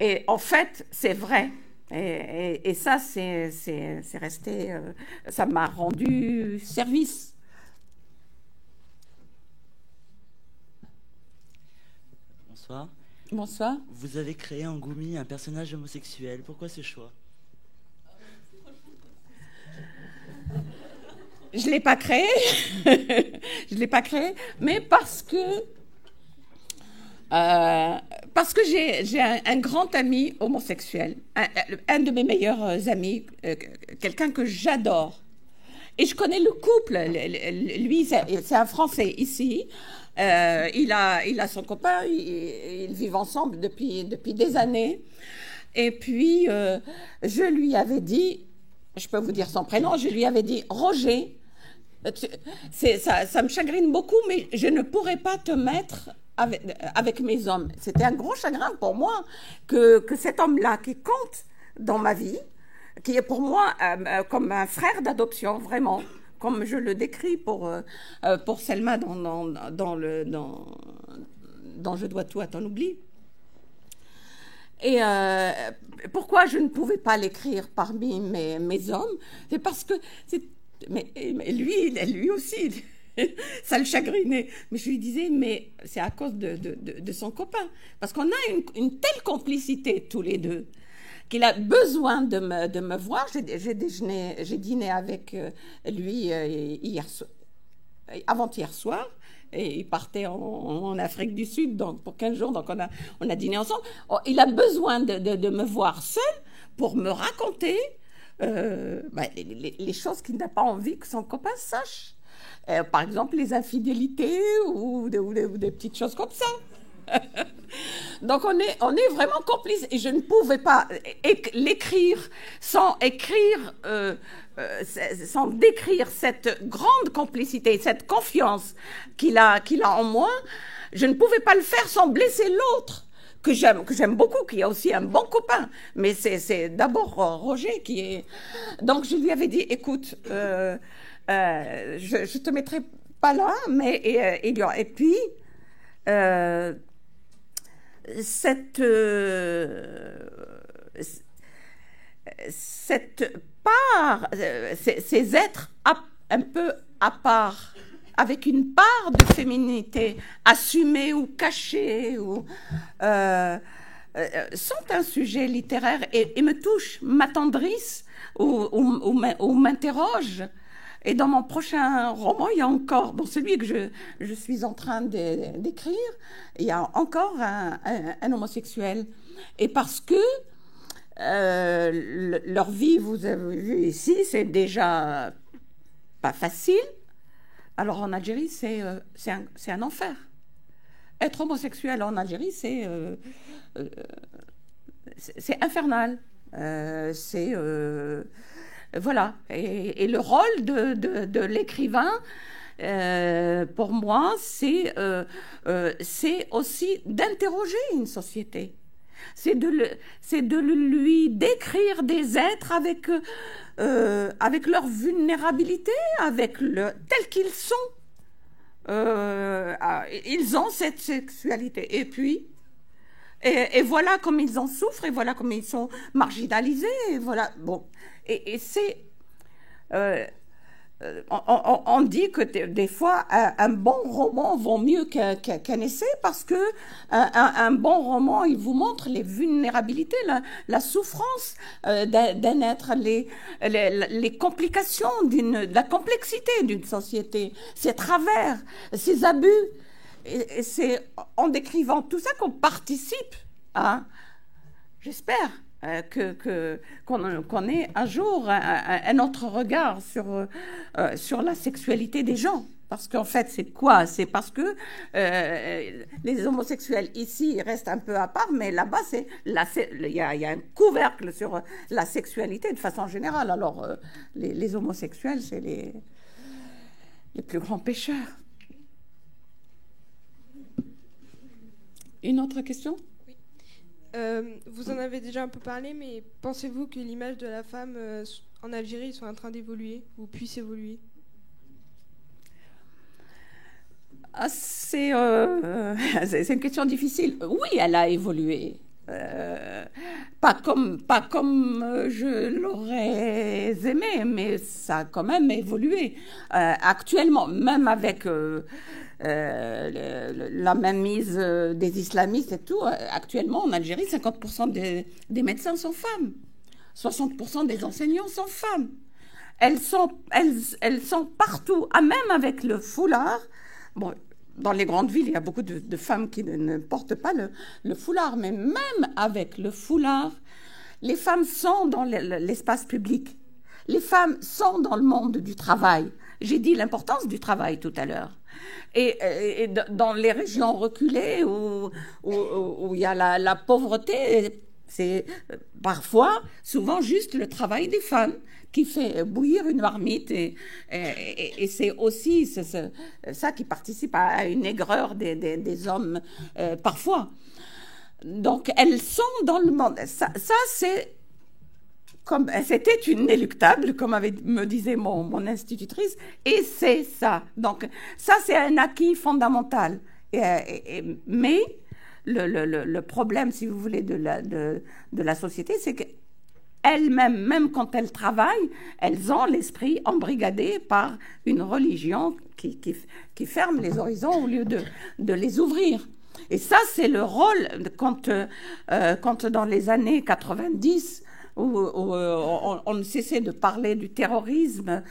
Et en fait, c'est vrai. Et ça, c'est resté... ça m'a rendu service. Bonsoir. Bonsoir. Vous avez créé en Goumi un personnage homosexuel. Pourquoi ce choix? Je ne l'ai pas créé. Je ne l'ai pas créé, mais parce que j'ai un grand ami homosexuel, un de mes meilleurs amis, quelqu'un que j'adore. Et je connais le couple. Lui, c'est un Français ici. Il a son copain. Ils vivent ensemble depuis des années. Et puis, je lui avais dit, je peux vous dire son prénom, je lui avais dit, Roger, ça me chagrine beaucoup, mais je ne pourrais pas te mettre avec mes hommes. C'était un gros chagrin pour moi que cet homme-là qui compte dans ma vie, qui est pour moi comme un frère d'adoption, vraiment, comme je le décris pour Selma dans Je dois tout à ton oubli. Et pourquoi je ne pouvais pas l'écrire parmi mes hommes? C'est parce que... Mais lui aussi, ça le chagrinait. Mais je lui disais, mais c'est à cause de son copain. Parce qu'on a une telle complicité, tous les deux, qu'il a besoin de me voir. J'ai dîné avec lui avant-hier soir. Et il partait en Afrique du Sud donc pour 15 jours, donc on a dîné ensemble. Il a besoin de me voir seul pour me raconter les choses qu'il n'a pas envie que son copain sache. Par exemple, les infidélités ou des petites choses comme ça. Donc on est vraiment complices et je ne pouvais pas l'écrire sans décrire cette grande complicité, cette confiance qu'il a en moi. Je ne pouvais pas le faire sans blesser l'autre que j'aime beaucoup, qui est aussi un bon copain, mais c'est d'abord Roger qui est... Donc je lui avais dit, écoute, je te mettrai pas là, mais et puis cette part, ces êtres un peu à part, avec une part de féminité assumée ou cachée, sont un sujet littéraire et me touchent, m'attendrissent ou m'interrogent. Et dans mon prochain roman, il y a encore, dans celui que je suis en train d'écrire, il y a encore un homosexuel. Et parce que leur vie, vous avez vu ici, c'est déjà pas facile. Alors en Algérie, c'est un enfer. Être homosexuel en Algérie, c'est infernal. Voilà. Et le rôle de l'écrivain, pour moi, c'est aussi d'interroger une société. C'est de lui décrire des êtres avec leur vulnérabilité, tels qu'ils sont. Ils ont cette sexualité. Et puis, et voilà comme ils en souffrent, et voilà comme ils sont marginalisés, et voilà. Bon. Et c'est... on dit que des fois, un bon roman vaut mieux qu'un essai parce que un bon roman, il vous montre les vulnérabilités, la souffrance d'un être, les complications, la complexité d'une société, ses travers, ses abus. Et c'est en décrivant tout ça qu'on participe à, j'espère, qu'on ait un jour un autre regard sur la sexualité des gens. Parce qu'en fait, c'est quoi? C'est parce que les homosexuels ici ils restent un peu à part, mais là-bas, il y a un couvercle sur la sexualité de façon générale. Alors, les homosexuels, c'est les plus grands pécheurs. Une autre question? Vous en avez déjà un peu parlé, mais pensez-vous que l'image de la femme en Algérie soit en train d'évoluer ou puisse évoluer? C'est une question difficile. Oui, elle a évolué. Pas comme je l'aurais aimé, mais ça a quand même évolué. Actuellement, même avec la mainmise des islamistes et tout, actuellement en Algérie, 50% des médecins sont femmes. 60% des enseignants sont femmes. Elles sont partout, même avec le foulard. Bon, dans les grandes villes, il y a beaucoup de femmes qui ne portent pas le foulard, mais même avec le foulard, les femmes sont dans l'espace public. Les femmes sont dans le monde du travail. J'ai dit l'importance du travail tout à l'heure. Et dans les régions reculées où il y a la pauvreté, c'est parfois, souvent juste le travail des femmes qui fait bouillir une marmite et c'est aussi ça qui participe à une aigreur des hommes parfois. Donc elles sont dans le monde. Ça c'est c'était une inéluctable, comme me disait mon institutrice, et c'est ça. Donc, ça, c'est un acquis fondamental. Mais le problème, si vous voulez, de la société, c'est qu'elles-mêmes, même quand elles travaillent, elles ont l'esprit embrigadé par une religion qui ferme les horizons au lieu de les ouvrir. Et ça, c'est le rôle, quand dans les années 90, où on ne cessait de parler du terrorisme.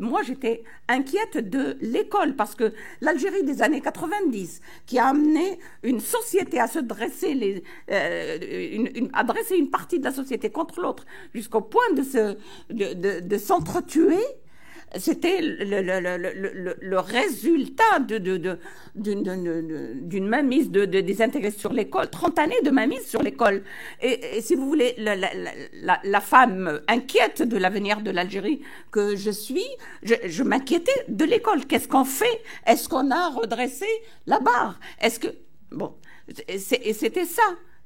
Moi, j'étais inquiète de l'école, parce que l'Algérie des années 90, qui a amené une société à se dresser, à dresser une partie de la société contre l'autre, jusqu'au point de s'entretuer, c'était le résultat d'une mainmise des intégrés sur l'école, 30 années de mainmise sur l'école. Et si vous voulez, la femme inquiète de l'avenir de l'Algérie que je suis, je m'inquiétais de l'école. Qu'est-ce qu'on fait? Est-ce qu'on a redressé la barre? Bon, c'était ça.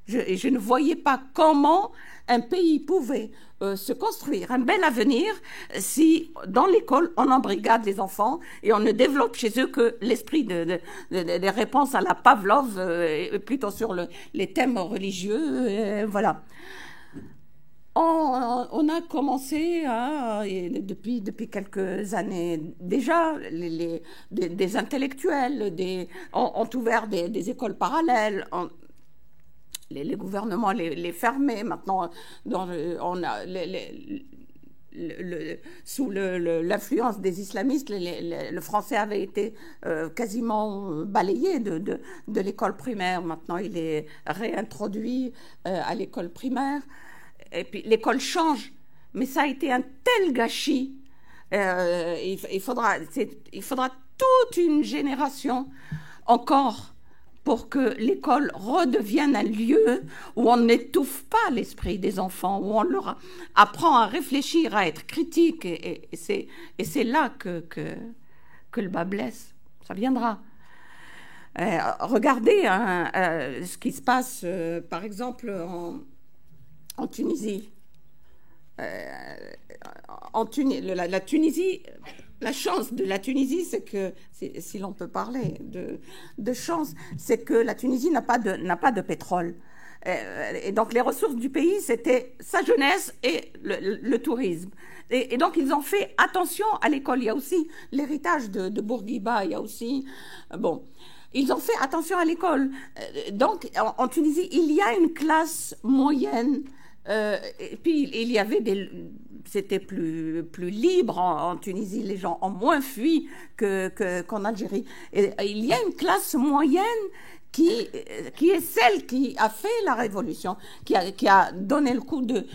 Je ne voyais pas comment un pays pouvait se construire un bel avenir si, dans l'école, on embrigade les enfants et on ne développe chez eux que l'esprit des réponses à la Pavlov, plutôt sur les thèmes religieux. Voilà. On a commencé depuis quelques années déjà, des intellectuels ont ouvert des écoles parallèles. Les gouvernements les fermaient. Maintenant, sous l'influence des islamistes, le français avait été quasiment balayé de l'école primaire. Maintenant, il est réintroduit à l'école primaire. Et puis, l'école change. Mais ça a été un tel gâchis. Il faudra toute une génération encore pour que l'école redevienne un lieu où on n'étouffe pas l'esprit des enfants, où on leur apprend à réfléchir, à être critique. Et c'est là que le bas blesse. Ça viendra. Regardez ce qui se passe, par exemple, en Tunisie. La Tunisie... La chance de la Tunisie, c'est que, si l'on peut parler de chance, c'est que la Tunisie n'a pas de pétrole. Et donc, les ressources du pays, c'était sa jeunesse et le tourisme. Et donc, ils ont fait attention à l'école. Il y a aussi l'héritage de Bourguiba, il y a aussi... Bon, ils ont fait attention à l'école. Donc, en Tunisie, il y a une classe moyenne. Et puis, il y avait c'était plus libre en Tunisie, les gens ont moins fui qu'en Algérie. Et il y a une classe moyenne qui est celle qui a fait la révolution, qui a donné le coup de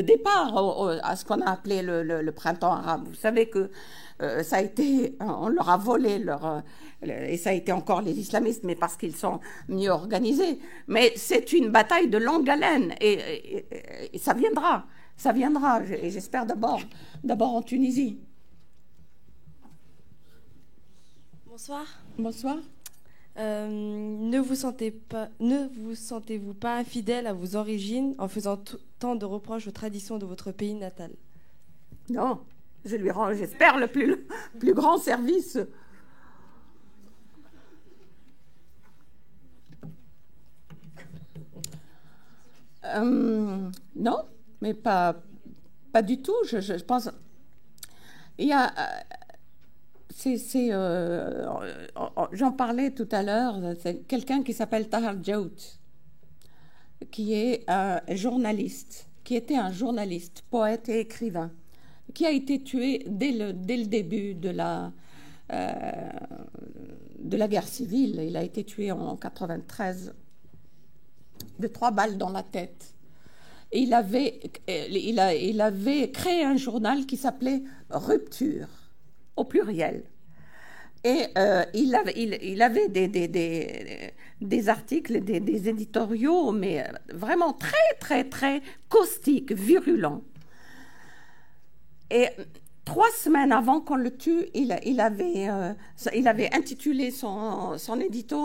départ à ce qu'on a appelé le printemps arabe. Vous savez que ça a été, on leur a volé et ça a été encore les islamistes, mais parce qu'ils sont mieux organisés. Mais c'est une bataille de longue haleine et ça viendra. Ça viendra, et j'espère d'abord en Tunisie. Bonsoir. Bonsoir. Ne vous sentez-vous pas infidèle à vos origines en faisant tant de reproches aux traditions de votre pays natal? Non, je lui rends, j'espère, le plus grand service. Non. Mais pas du tout. Je pense. Il y a. J'en parlais tout à l'heure. C'est quelqu'un qui s'appelle Tahar Djaout, qui est un journaliste, qui était un journaliste, poète et écrivain, qui a été tué dès le début de la guerre civile. Il a été tué en 93 de 3 balles dans la tête. Et il avait créé un journal qui s'appelait Rupture, au pluriel. Et il avait des articles, des éditoriaux, mais vraiment très, très, très caustiques, virulents. Et 3 semaines avant qu'on le tue, il avait intitulé son édito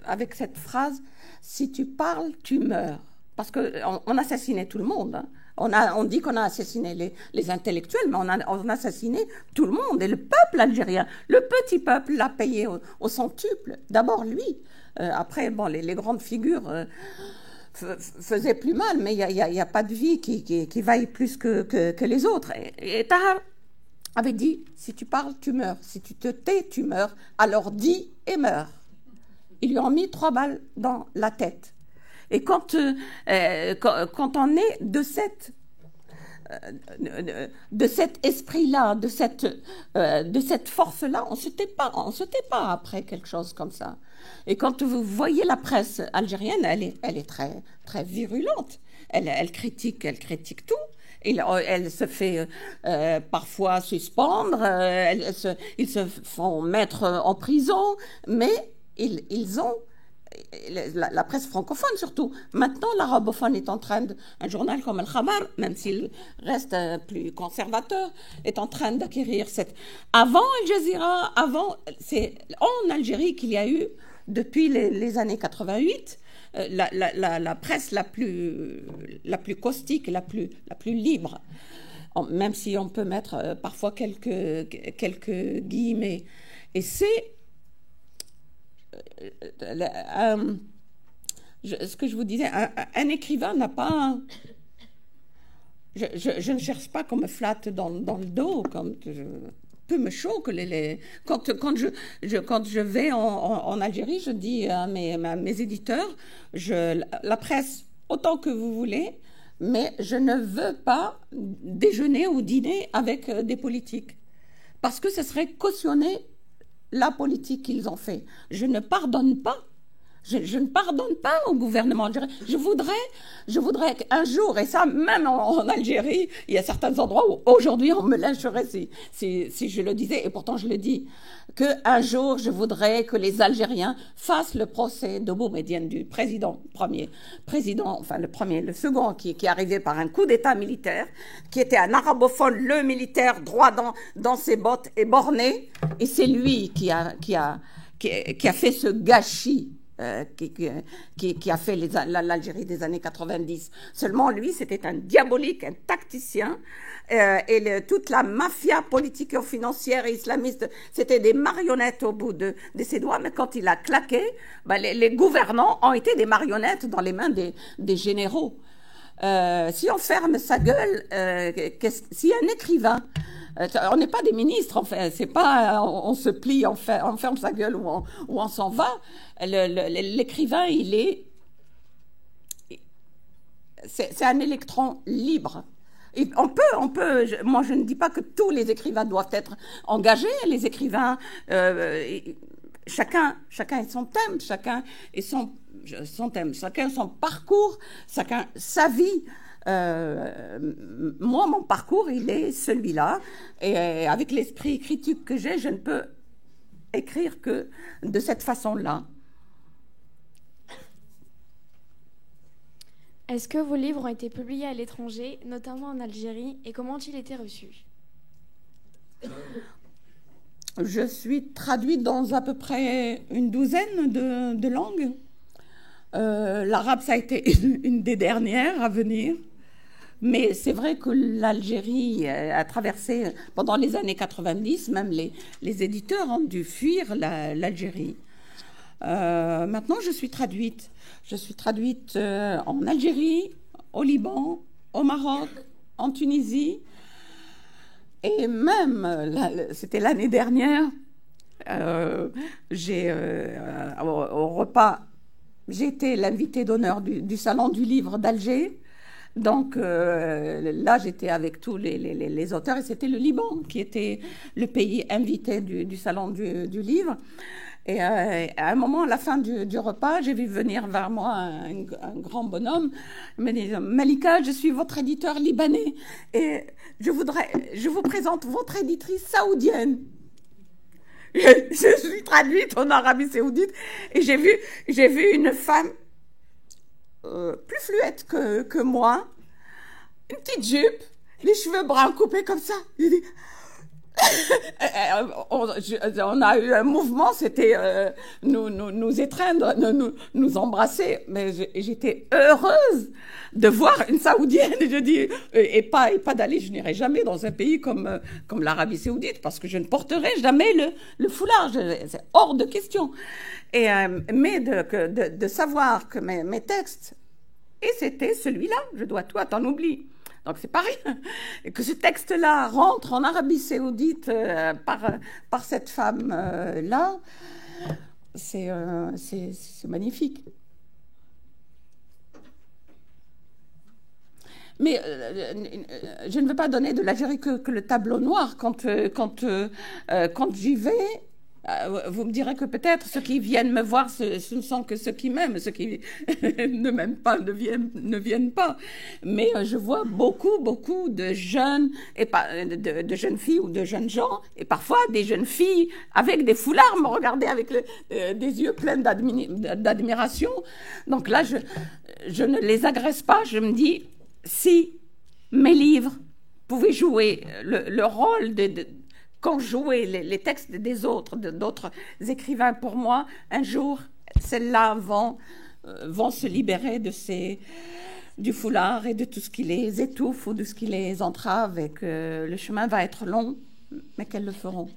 avec cette phrase « Si tu parles, tu meurs ». parce qu'on assassinait tout le monde. Hein. On dit qu'on a assassiné les intellectuels, mais on a assassiné tout le monde. Et le peuple algérien, le petit peuple, l'a payé au centuple. D'abord lui. Après, bon, les grandes figures faisaient plus mal, mais il n'y a pas de vie qui vaille plus que les autres. Et Tahar avait dit, si tu parles, tu meurs. Si tu te tais, tu meurs. Alors dis et meurs. Ils lui ont mis 3 balles dans la tête. Et quand on est de cet esprit-là, de cette force-là, on se tait pas après quelque chose comme ça. Et quand vous voyez la presse algérienne, elle est très, très virulente. Elle critique tout. Elle se fait parfois suspendre, ils se font mettre en prison, mais ils ont la presse francophone surtout. Maintenant, l'arabophone est en train un journal comme Al-Khabar, même s'il reste plus conservateur, est en train d'acquérir Avant Al Jazeera, c'est en Algérie qu'il y a eu, depuis les années 88, la presse la plus caustique, la plus libre. Même si on peut mettre parfois quelques guillemets. Et c'est ce que je vous disais, un écrivain n'a pas... Je ne cherche pas qu'on me flatte dans le dos, comme peu me choque. Quand je vais en Algérie, je dis à mes éditeurs, la presse, autant que vous voulez, mais je ne veux pas déjeuner ou dîner avec des politiques. Parce que ce serait cautionner la politique qu'ils ont fait. Je ne pardonne pas. Je ne pardonne pas au gouvernement algérien. Je voudrais qu'un jour, et ça même en Algérie, il y a certains endroits où aujourd'hui on me lyncherait si je le disais, et pourtant je le dis, qu'un jour je voudrais que les Algériens fassent le procès de Boumedienne, du le second qui est arrivé par un coup d'état militaire, qui était un arabophone, le militaire droit dans ses bottes et borné, et c'est lui qui a fait ce gâchis. Qui a fait l'Algérie des années 90. Seulement, lui, c'était un diabolique, un tacticien. Toute la mafia politico-financière et islamiste, c'était des marionnettes au bout de ses doigts. Mais quand il a claqué, les gouvernants ont été des marionnettes dans les mains des généraux. Si on ferme sa gueule, si un écrivain... on n'est pas des ministres, en fait. C'est pas on se plie, on ferme sa gueule ou on s'en va. L'écrivain, c'est un électron libre. Et moi, je ne dis pas que tous les écrivains doivent être engagés. Les écrivains, chacun est son thème, chacun est son parcours, chacun sa vie. Moi, mon parcours, il est celui-là. Et avec l'esprit critique que j'ai, je ne peux écrire que de cette façon-là. Est-ce que vos livres ont été publiés à l'étranger, notamment en Algérie, et comment ont-ils été reçus? Je suis traduite dans à peu près une douzaine de langues. L'arabe, ça a été une des dernières à venir. Mais c'est vrai que l'Algérie a traversé, pendant les années 90, même les éditeurs ont dû fuir l'Algérie. Maintenant, je suis traduite. Je suis traduite en Algérie, au Liban, au Maroc, en Tunisie. Et même, c'était l'année dernière, au repas, j'ai été l'invitée d'honneur du Salon du Livre d'Alger. Donc là, j'étais avec tous les auteurs et c'était le Liban qui était le pays invité du Salon du Livre. Et à un moment, à la fin du repas, j'ai vu venir vers moi un grand bonhomme. Il me dit « Malika, je suis votre éditeur libanais et je vous présente votre éditrice saoudienne. » Je suis traduite en Arabie Saoudite et j'ai vu une femme plus fluette que moi, une petite jupe, les cheveux bruns coupés comme ça. Il dit On a eu un mouvement, c'était nous étreindre, nous embrasser. Mais j'étais heureuse de voir une Saoudienne, je dis, et pas d'aller, je n'irai jamais dans un pays comme l'Arabie Saoudite, parce que je ne porterai jamais le foulard, c'est hors de question. Mais de savoir que mes textes, et c'était celui-là, je dois tout, t'en oublies. Donc c'est pas rien. Et que ce texte-là rentre en Arabie Saoudite par cette femme-là, c'est magnifique. Mais je ne veux pas donner de l'Algérie que le tableau noir. Quand j'y vais, vous me direz que peut-être ceux qui viennent me voir, ce ne sont que ceux qui m'aiment. Ceux qui ne m'aiment pas ne viennent pas. Mais je vois beaucoup de jeunes, et pas de jeunes filles ou de jeunes gens, et parfois des jeunes filles avec des foulards me regarder avec des yeux pleins d'admiration. Donc là, je ne les agresse pas. Je me dis, si mes livres pouvaient jouer le rôle quand jouaient les textes des autres, d'autres écrivains pour moi, un jour, celles-là vont se libérer du foulard et de tout ce qui les étouffe ou de ce qui les entrave, et que le chemin va être long, mais qu'elles le feront.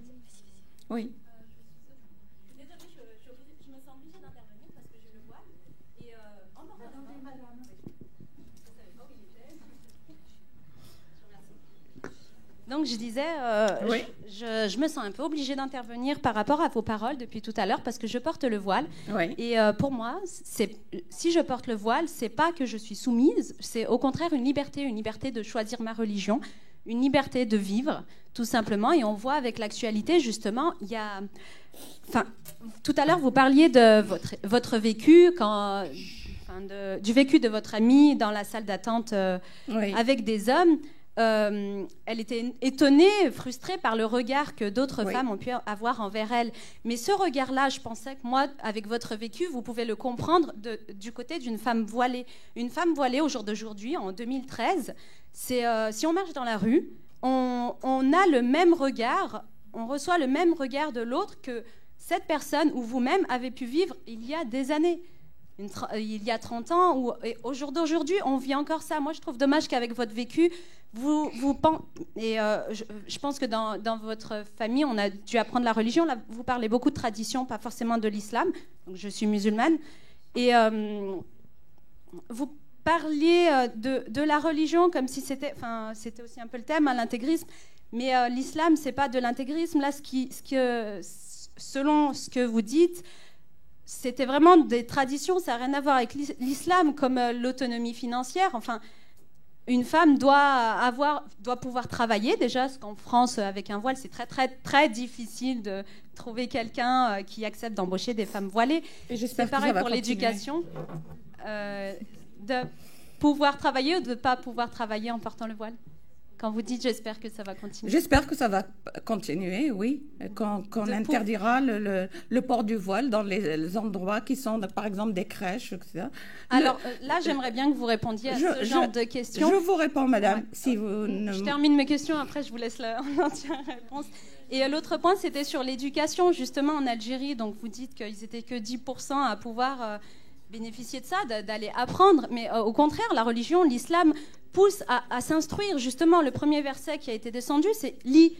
Oui. Donc je disais, oui. je me sens un peu obligée d'intervenir par rapport à vos paroles depuis tout à l'heure, parce que je porte le voile. Oui. Et pour moi, si je porte le voile, c'est pas que je suis soumise, c'est au contraire une liberté de choisir ma religion, une liberté de vivre, tout simplement. Et on voit avec l'actualité, justement, il y a... Enfin, tout à l'heure, vous parliez de votre vécu, du vécu de votre amie dans la salle d'attente avec des hommes. Elle était étonnée, frustrée par le regard que d'autres femmes ont pu avoir envers elle. Mais ce regard-là, je pensais que moi, avec votre vécu, vous pouvez le comprendre du côté d'une femme voilée. Une femme voilée, au jour d'aujourd'hui, en 2013, c'est si on marche dans la rue, on a le même regard, on reçoit le même regard de l'autre que cette personne ou vous-même avez pu vivre il y a des années. Il y a 30 ans, au jour d'aujourd'hui, on vit encore ça. Moi, je trouve dommage qu'avec votre vécu, je pense que dans votre famille, on a dû apprendre la religion. Là, vous parlez beaucoup de tradition, pas forcément de l'islam. Donc, je suis musulmane. Et vous parliez de la religion comme si c'était aussi un peu le thème, l'intégrisme. Mais l'islam, c'est pas de l'intégrisme. Là, selon ce que vous dites, c'était vraiment des traditions, ça n'a rien à voir avec l'islam, comme l'autonomie financière. Enfin, une femme doit pouvoir travailler déjà, parce qu'en France, avec un voile, c'est très, très, très difficile de trouver quelqu'un qui accepte d'embaucher des femmes voilées. Et c'est pareil pour l'éducation, de pouvoir travailler ou de ne pas pouvoir travailler en portant le voile. Quand vous dites « j'espère que ça va continuer ». J'espère que ça va continuer, oui. Qu'on interdira le port du voile dans les endroits qui sont, par exemple, des crèches, etc. Alors là, j'aimerais bien que vous répondiez à ce genre de questions. Je vous réponds, madame. Ouais. Si vous je termine mes questions, après je vous laisse l'entière réponse. Et l'autre point, c'était sur l'éducation, justement, en Algérie. Donc vous dites qu'ils n'étaient que 10% à pouvoir bénéficier de ça, d'aller apprendre. Mais au contraire, la religion, l'islam, pousse à s'instruire. Justement, le premier verset qui a été descendu, c'est « lis,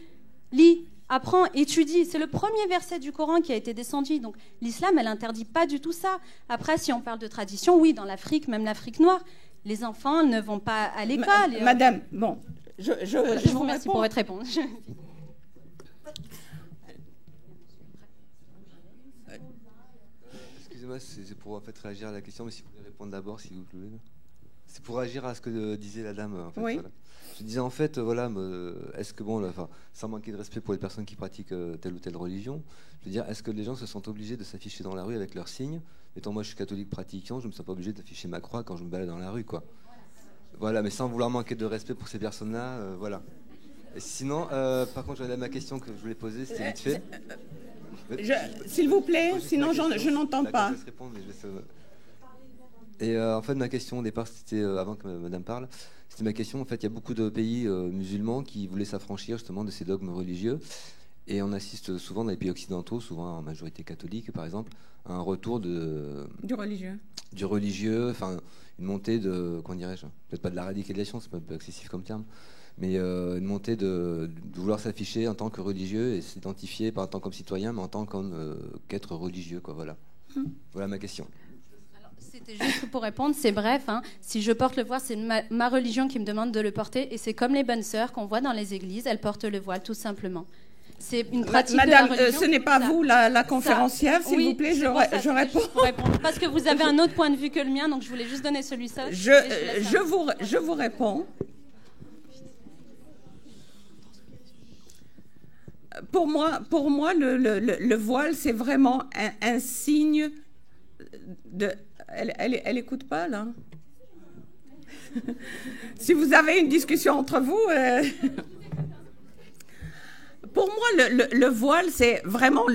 apprends, étudie ». C'est le premier verset du Coran qui a été descendu. Donc l'islam, elle n'interdit pas du tout ça. Après, si on parle de tradition, oui, dans l'Afrique, même l'Afrique noire, les enfants ne vont pas à l'école. Madame, bon, je vous remercie pour votre réponse. Excusez-moi, c'est pour en fait réagir à la question, mais si vous voulez répondre d'abord, si vous voulez. C'est pour réagir à ce que disait la dame. En fait, oui. Voilà. Je disais en fait, voilà, est-ce que sans manquer de respect pour les personnes qui pratiquent telle ou telle religion, je veux dire, est-ce que les gens se sentent obligés de s'afficher dans la rue avec leurs signes? Étant moi, je suis catholique pratiquant, je me sens pas obligé d'afficher ma croix quand je me balade dans la rue, quoi. Voilà, mais sans vouloir manquer de respect pour ces personnes-là, voilà. Et sinon, par contre, j'avais ma question que je voulais poser, c'était vite fait. S'il vous plaît, sinon je n'entends pas. Et en fait, ma question au départ, c'était, avant que madame parle, C'était ma question. En fait, il y a beaucoup de pays musulmans qui voulaient s'affranchir justement de ces dogmes religieux. Et on assiste souvent dans les pays occidentaux, souvent en majorité catholique par exemple, à un retour du religieux, enfin une montée de, comment dirais-je, peut-être pas de la radicalisation, c'est pas un peu excessif comme terme, mais une montée de vouloir s'afficher en tant que religieux et s'identifier pas en tant que citoyen, mais en tant qu'être religieux, quoi. Voilà. Voilà ma question. C'était juste pour répondre, c'est bref. Hein. Si je porte le voile, c'est ma religion qui me demande de le porter, et c'est comme les bonnes sœurs qu'on voit dans les églises, elles portent le voile tout simplement. C'est une pratique Madame, de la religion. ce n'est pas vous la conférencière, s'il vous plaît, je réponds. Parce que vous avez un autre point de vue que le mien, donc je voulais juste donner celui-là. Je vous réponds. Pour moi, le voile, c'est vraiment un signe de... Elle écoute pas, là. Si vous avez une discussion entre vous... Pour moi, le voile, c'est vraiment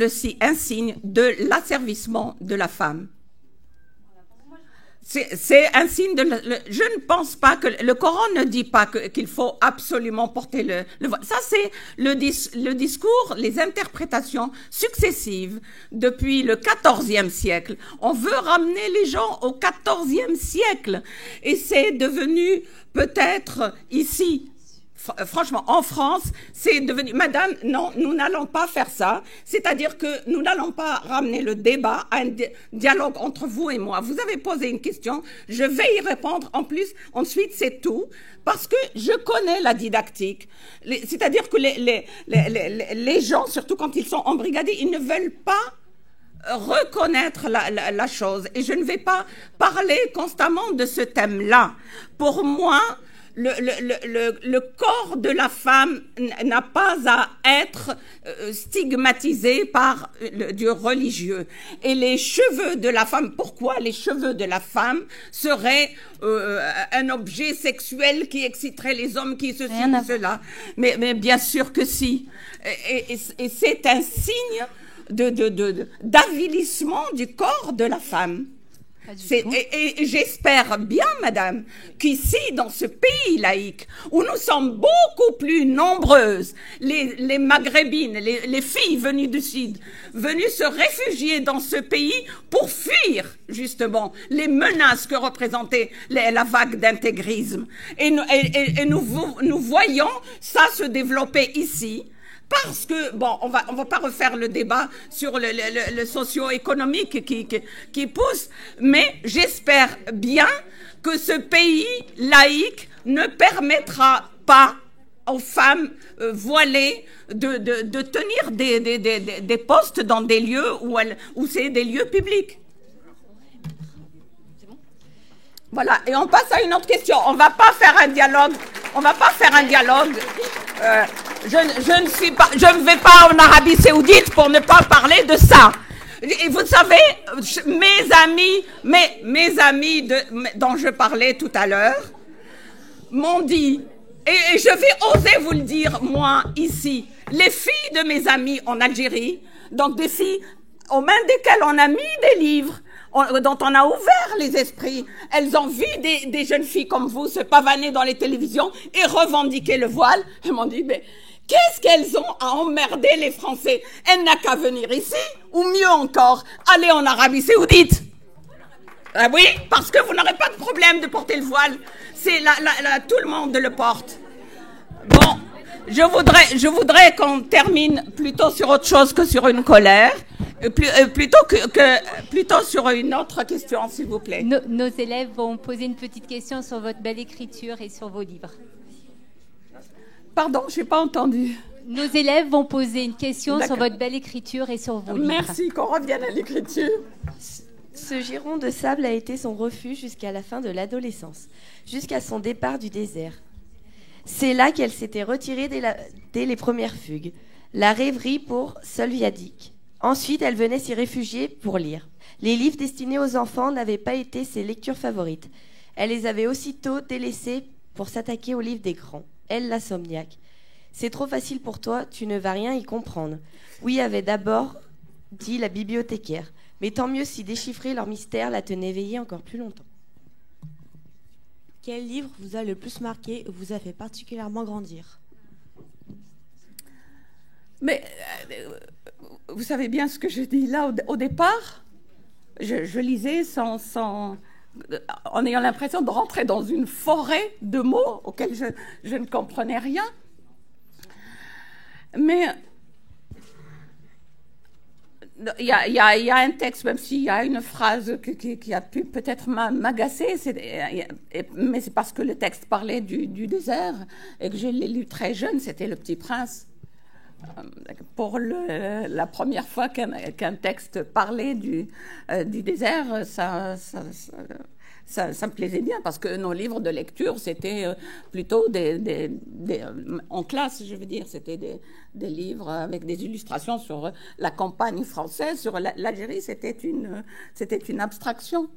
un signe de l'asservissement de la femme. C'est un signe de... je ne pense pas que... Le Coran ne dit pas qu'il faut absolument porter le voile. Ça, c'est le discours, les interprétations successives depuis le XIVe siècle. On veut ramener les gens au XIVe siècle. Et c'est devenu peut-être ici... Franchement, en France, c'est devenu... Madame, non, nous n'allons pas faire ça. C'est-à-dire que nous n'allons pas ramener le débat à un dialogue entre vous et moi. Vous avez posé une question, je vais y répondre. En plus, ensuite, c'est tout. Parce que je connais la didactique. C'est-à-dire que les gens, surtout quand ils sont embrigadés, ils ne veulent pas reconnaître la chose. Et je ne vais pas parler constamment de ce thème-là. Pour moi... Le corps de la femme n'a pas à être stigmatisé par du religieux. Et les cheveux de la femme, pourquoi les cheveux de la femme seraient un objet sexuel qui exciterait les hommes, qui ceci, cela? Mais bien sûr que si. Et c'est un signe d'avilissement du corps de la femme. Et j'espère bien, madame, qu'ici, dans ce pays laïque, où nous sommes beaucoup plus nombreuses, les maghrébines, les filles venues du Sud, venues se réfugier dans ce pays pour fuir, justement, les menaces que représentait la vague d'intégrisme. Et nous voyons ça se développer ici. Parce que, bon, on va pas refaire le débat sur le socio-économique qui pousse, mais j'espère bien que ce pays laïque ne permettra pas aux femmes voilées de tenir des postes dans des lieux où c'est des lieux publics. Voilà, et on passe à une autre question. On va pas faire un dialogue. Je ne vais pas en Arabie Saoudite pour ne pas parler de ça. Et vous savez, mes amis dont je parlais tout à l'heure m'ont dit, et je vais oser vous le dire, moi, ici, les filles de mes amis en Algérie, donc des filles aux mains desquelles on a mis des livres, dont on a ouvert les esprits. Elles ont vu des jeunes filles comme vous se pavaner dans les télévisions et revendiquer le voile. Elles m'ont dit, mais qu'est-ce qu'elles ont à emmerder les Français? Elles n'ont qu'à venir ici, ou mieux encore, aller en Arabie Saoudite. Ah oui, parce que vous n'aurez pas de problème de porter le voile. C'est tout le monde le porte. Bon, je voudrais qu'on termine plutôt sur autre chose que sur une colère. Plutôt sur une autre question, s'il vous plaît. Nos élèves vont poser une petite question sur votre belle écriture et sur vos livres. Pardon, je n'ai pas entendu. Nos élèves vont poser une question sur votre belle écriture et sur vos livres. Merci, qu'on revienne à l'écriture. Ce giron de sable a été son refuge jusqu'à la fin de l'adolescence, jusqu'à son départ du désert. C'est là qu'elle s'était retirée dès les premières fugues. La rêverie pour Solviadik. Ensuite, elle venait s'y réfugier pour lire. Les livres destinés aux enfants n'avaient pas été ses lectures favorites. Elle les avait aussitôt délaissés pour s'attaquer aux livres des grands. Elle, l'insomniaque. C'est trop facile pour toi, tu ne vas rien y comprendre. Oui, avait d'abord dit la bibliothécaire. Mais tant mieux si déchiffrer leur mystère la tenait éveillée encore plus longtemps. Quel livre vous a le plus marqué ou vous a fait particulièrement grandir? Mais vous savez bien ce que je dis là au départ. Je lisais en ayant l'impression de rentrer dans une forêt de mots auxquels je ne comprenais rien. Mais il y a un texte, même s'il y a une phrase qui a pu peut-être m'agacer, mais c'est parce que le texte parlait du désert et que je l'ai lu très jeune, c'était Le Petit Prince. Pour la première fois qu'un texte parlait du désert, ça me plaisait bien, parce que nos livres de lecture, c'était plutôt en classe, je veux dire, c'était des livres avec des illustrations sur la campagne française, sur l'Algérie, c'était une abstraction.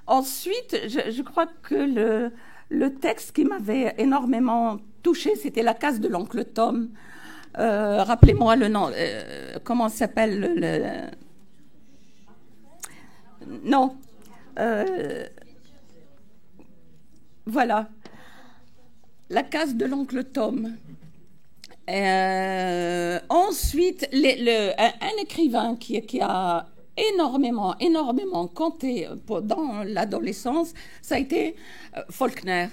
Ensuite, je crois que le texte qui m'avait énormément touchée, c'était La case de l'oncle Tom. Rappelez-moi le nom. Comment s'appelle Non. Voilà. La case de l'oncle Tom. Ensuite, un écrivain qui a énormément compté dans l'adolescence, ça a été Faulkner.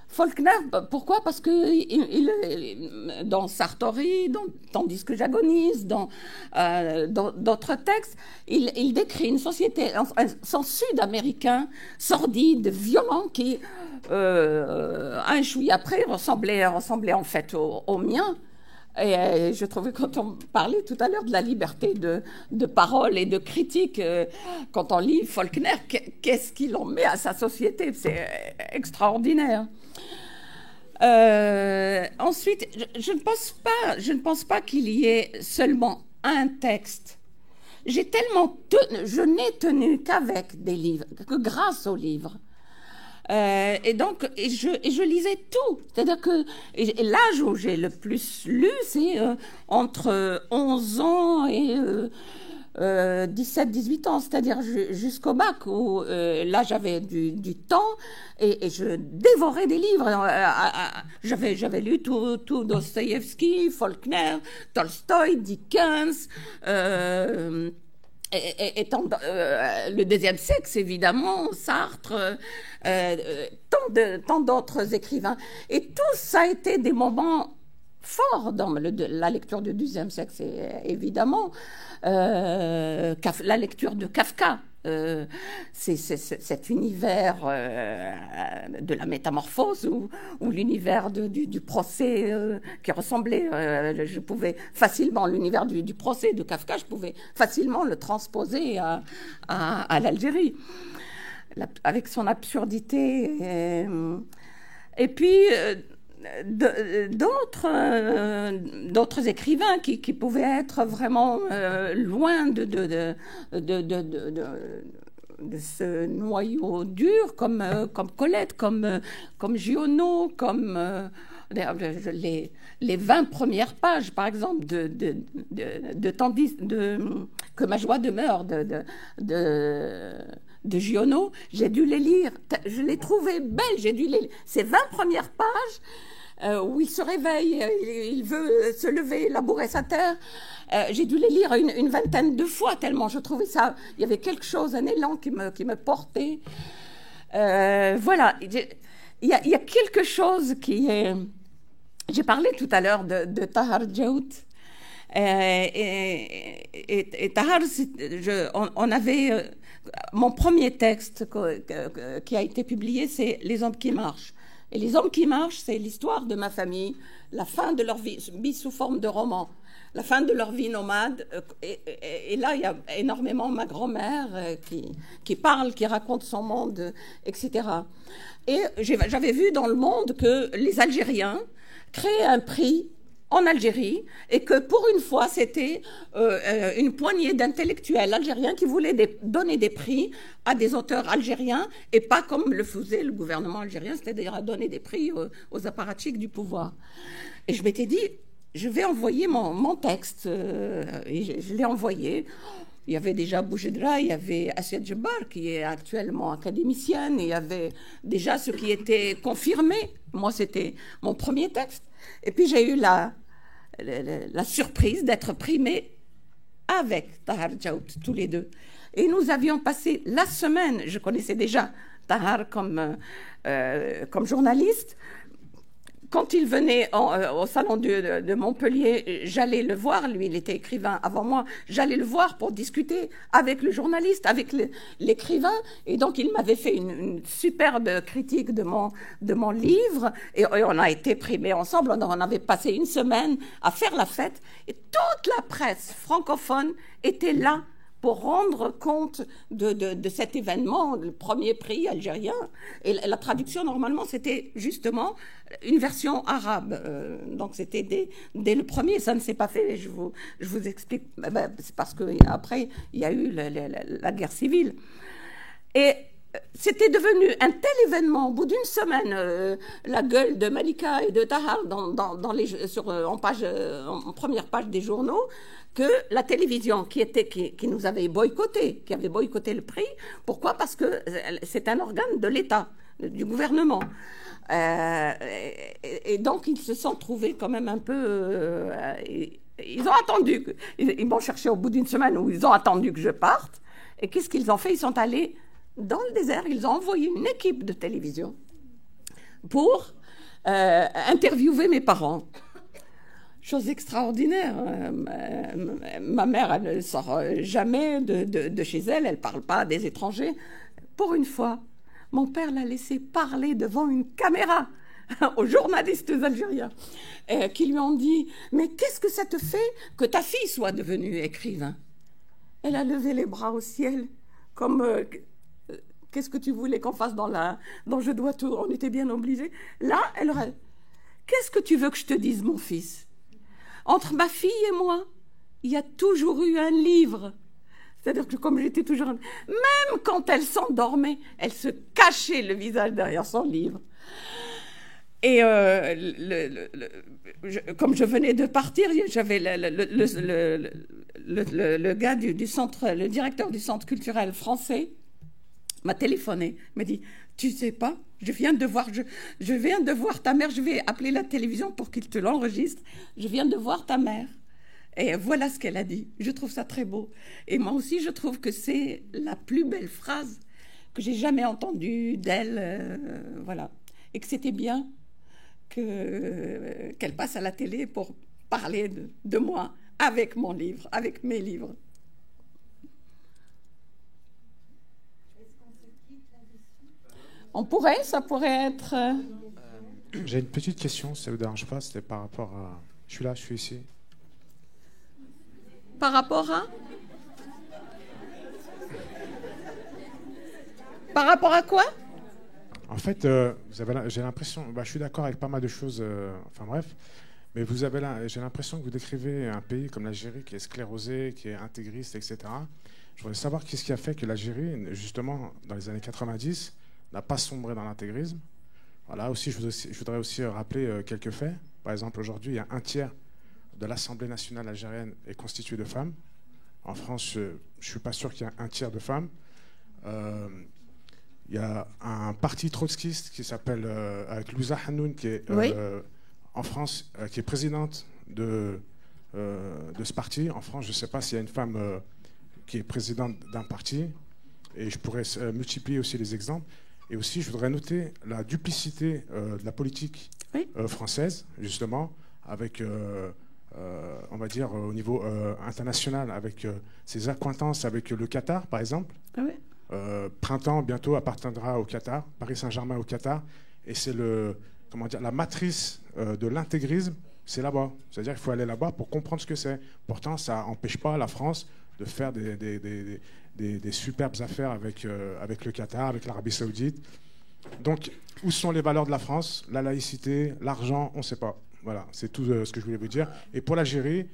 Faulkner, pourquoi? Parce que dans Sartori, Tandis que j'agonise, dans d'autres textes, il décrit une société, un sud-américain sordide, violent, qui un chouïa après ressemblait en fait au mien. Et je trouvais, quand on parlait tout à l'heure de la liberté de parole et de critique, quand on lit Faulkner, qu'est-ce qu'il en met à sa société? C'est extraordinaire. Ensuite, je ne pense pas qu'il y ait seulement un texte. Je n'ai tenu qu'avec des livres, que grâce aux livres. Et je lisais tout. C'est-à-dire que l'âge où j'ai le plus lu, c'est entre 11 ans et 17-18 ans, c'est-à-dire jusqu'au bac, où là j'avais du temps et je dévorais des livres. J'avais lu tout Dostoïevski, Faulkner, Tolstoï, Dickens, le deuxième sexe, évidemment, Sartre, tant d'autres écrivains. Et tout ça a été des moments forts dans la lecture du deuxième sexe, évidemment. La lecture de Kafka, cet univers de la métamorphose ou l'univers du procès qui ressemblait, je pouvais facilement, l'univers du procès de Kafka, je pouvais facilement le transposer à l'Algérie, avec son absurdité. Et puis d'autres écrivains qui pouvaient être vraiment loin de ce noyau dur, comme Colette, comme Giono, comme les 20 premières pages, par exemple, Que ma joie demeure de Giono, j'ai dû les lire, je les trouvais belles, j'ai dû les lire. Ces 20 premières pages où il se réveille, il veut se lever, labourer sa terre, j'ai dû les lire une vingtaine de fois, tellement je trouvais ça, il y avait quelque chose, un élan qui me portait. Voilà, il y a quelque chose qui est... J'ai parlé tout à l'heure de Tahar Djaout. Et Tahar, on avait... Mon premier texte qui a été publié, c'est Les hommes qui marchent. Et Les hommes qui marchent, c'est l'histoire de ma famille, la fin de leur vie sous forme de roman, la fin de leur vie nomade. Et là, il y a énormément ma grand-mère qui parle, qui raconte son monde, etc. Et j'avais vu dans Le Monde que les Algériens créaient un prix en Algérie, et que pour une fois, c'était une poignée d'intellectuels algériens qui voulaient donner des prix à des auteurs algériens, et pas comme le faisait le gouvernement algérien, c'est-à-dire à donner des prix aux apparatchiks du pouvoir. Et je m'étais dit, je vais envoyer mon texte, et je l'ai envoyé. Il y avait déjà Boujedra, il y avait Assia Djebar, qui est actuellement académicienne, il y avait déjà ce qui était confirmé. Moi, c'était mon premier texte. Et puis, j'ai eu la surprise d'être primée avec Tahar Djaout, tous les deux. Et nous avions passé la semaine, je connaissais déjà Tahar comme journaliste. Quand il venait au salon de Montpellier, j'allais le voir, lui il était écrivain avant moi, j'allais le voir pour discuter avec le journaliste, avec l'écrivain, et donc il m'avait fait une superbe critique de mon livre, et on a été primés ensemble, on avait passé une semaine à faire la fête, et toute la presse francophone était là pour rendre compte de cet événement, le premier prix algérien. Et la traduction, normalement, c'était justement une version arabe. Donc, c'était dès le premier. Ça ne s'est pas fait. Je vous explique. C'est parce qu'après, il y a eu la guerre civile. Et c'était devenu un tel événement. Au bout d'une semaine, la gueule de Malika et de Tahar en première page des journaux, que la télévision qui nous avait boycotté, qui avait boycotté le prix. Pourquoi? Parce que c'est un organe de l'État, du gouvernement. Et donc, ils se sont trouvés quand même un peu... ils ont attendu. Ils m'ont cherché au bout d'une semaine où ils ont attendu que je parte. Et qu'est-ce qu'ils ont fait? Ils sont allés dans le désert. Ils ont envoyé une équipe de télévision pour interviewer mes parents. Chose extraordinaire. Ma mère, elle ne sort jamais de chez elle. Elle ne parle pas des étrangers. Pour une fois, mon père l'a laissé parler devant une caméra aux journalistes algériens qui lui ont dit « Mais qu'est-ce que ça te fait que ta fille soit devenue écrivain ?» Elle a levé les bras au ciel comme qu'est-ce que tu voulais qu'on fasse dans Je dois tout. On était bien obligés. Là, elle aurait « Qu'est-ce que tu veux que je te dise, mon fils ? Entre ma fille et moi, il y a toujours eu un livre. » C'est-à-dire que comme j'étais toujours... Même quand elle s'endormait, elle se cachait le visage derrière son livre. Et comme je venais de partir, j'avais le gars du centre, le directeur du centre culturel français m'a téléphoné, m'a dit « Tu sais pas, je viens de voir ta mère, je vais appeler la télévision pour qu'il te l'enregistre. Je viens de voir ta mère. » Et voilà ce qu'elle a dit. Je trouve ça très beau. Et moi aussi, je trouve que c'est la plus belle phrase que j'ai jamais entendue d'elle. Voilà. Et que c'était bien qu'elle passe à la télé pour parler de moi avec mon livre, avec mes livres. Ça pourrait être... J'ai une petite question, ça ne vous dérange pas, c'était par rapport à... Je suis là, je suis ici. Par rapport à? Par rapport à quoi? En fait, j'ai l'impression... je suis d'accord avec pas mal de choses, enfin bref, mais j'ai l'impression que vous décrivez un pays comme l'Algérie qui est sclérosé, qui est intégriste, etc. Je voudrais savoir qu'est-ce qui a fait que l'Algérie, justement, dans les années 90... n'a pas sombré dans l'intégrisme. Voilà, aussi, je voudrais aussi rappeler quelques faits. Par exemple, aujourd'hui, il y a un tiers de l'Assemblée nationale algérienne est constitué de femmes. En France, je ne suis pas sûr qu'il y ait un tiers de femmes. Il y a un parti trotskiste qui s'appelle, avec Louisa Hanoun, qui est en France, qui est présidente de ce parti. En France, je ne sais pas s'il y a une femme qui est présidente d'un parti. Et je pourrais multiplier aussi les exemples. Et aussi, je voudrais noter la duplicité de la politique française, justement, avec, on va dire, au niveau international, avec ses accointances avec le Qatar, par exemple. Ah oui. Printemps, bientôt, appartiendra au Qatar, Paris Saint-Germain au Qatar. Et c'est la matrice de l'intégrisme, c'est là-bas. C'est-à-dire qu'il faut aller là-bas pour comprendre ce que c'est. Pourtant, ça n'empêche pas la France de faire des superbes affaires avec le Qatar, avec l'Arabie Saoudite. Donc, où sont les valeurs de la France? La laïcité, l'argent, on ne sait pas. Voilà, c'est tout ce que je voulais vous dire. Et pour l'Algérie,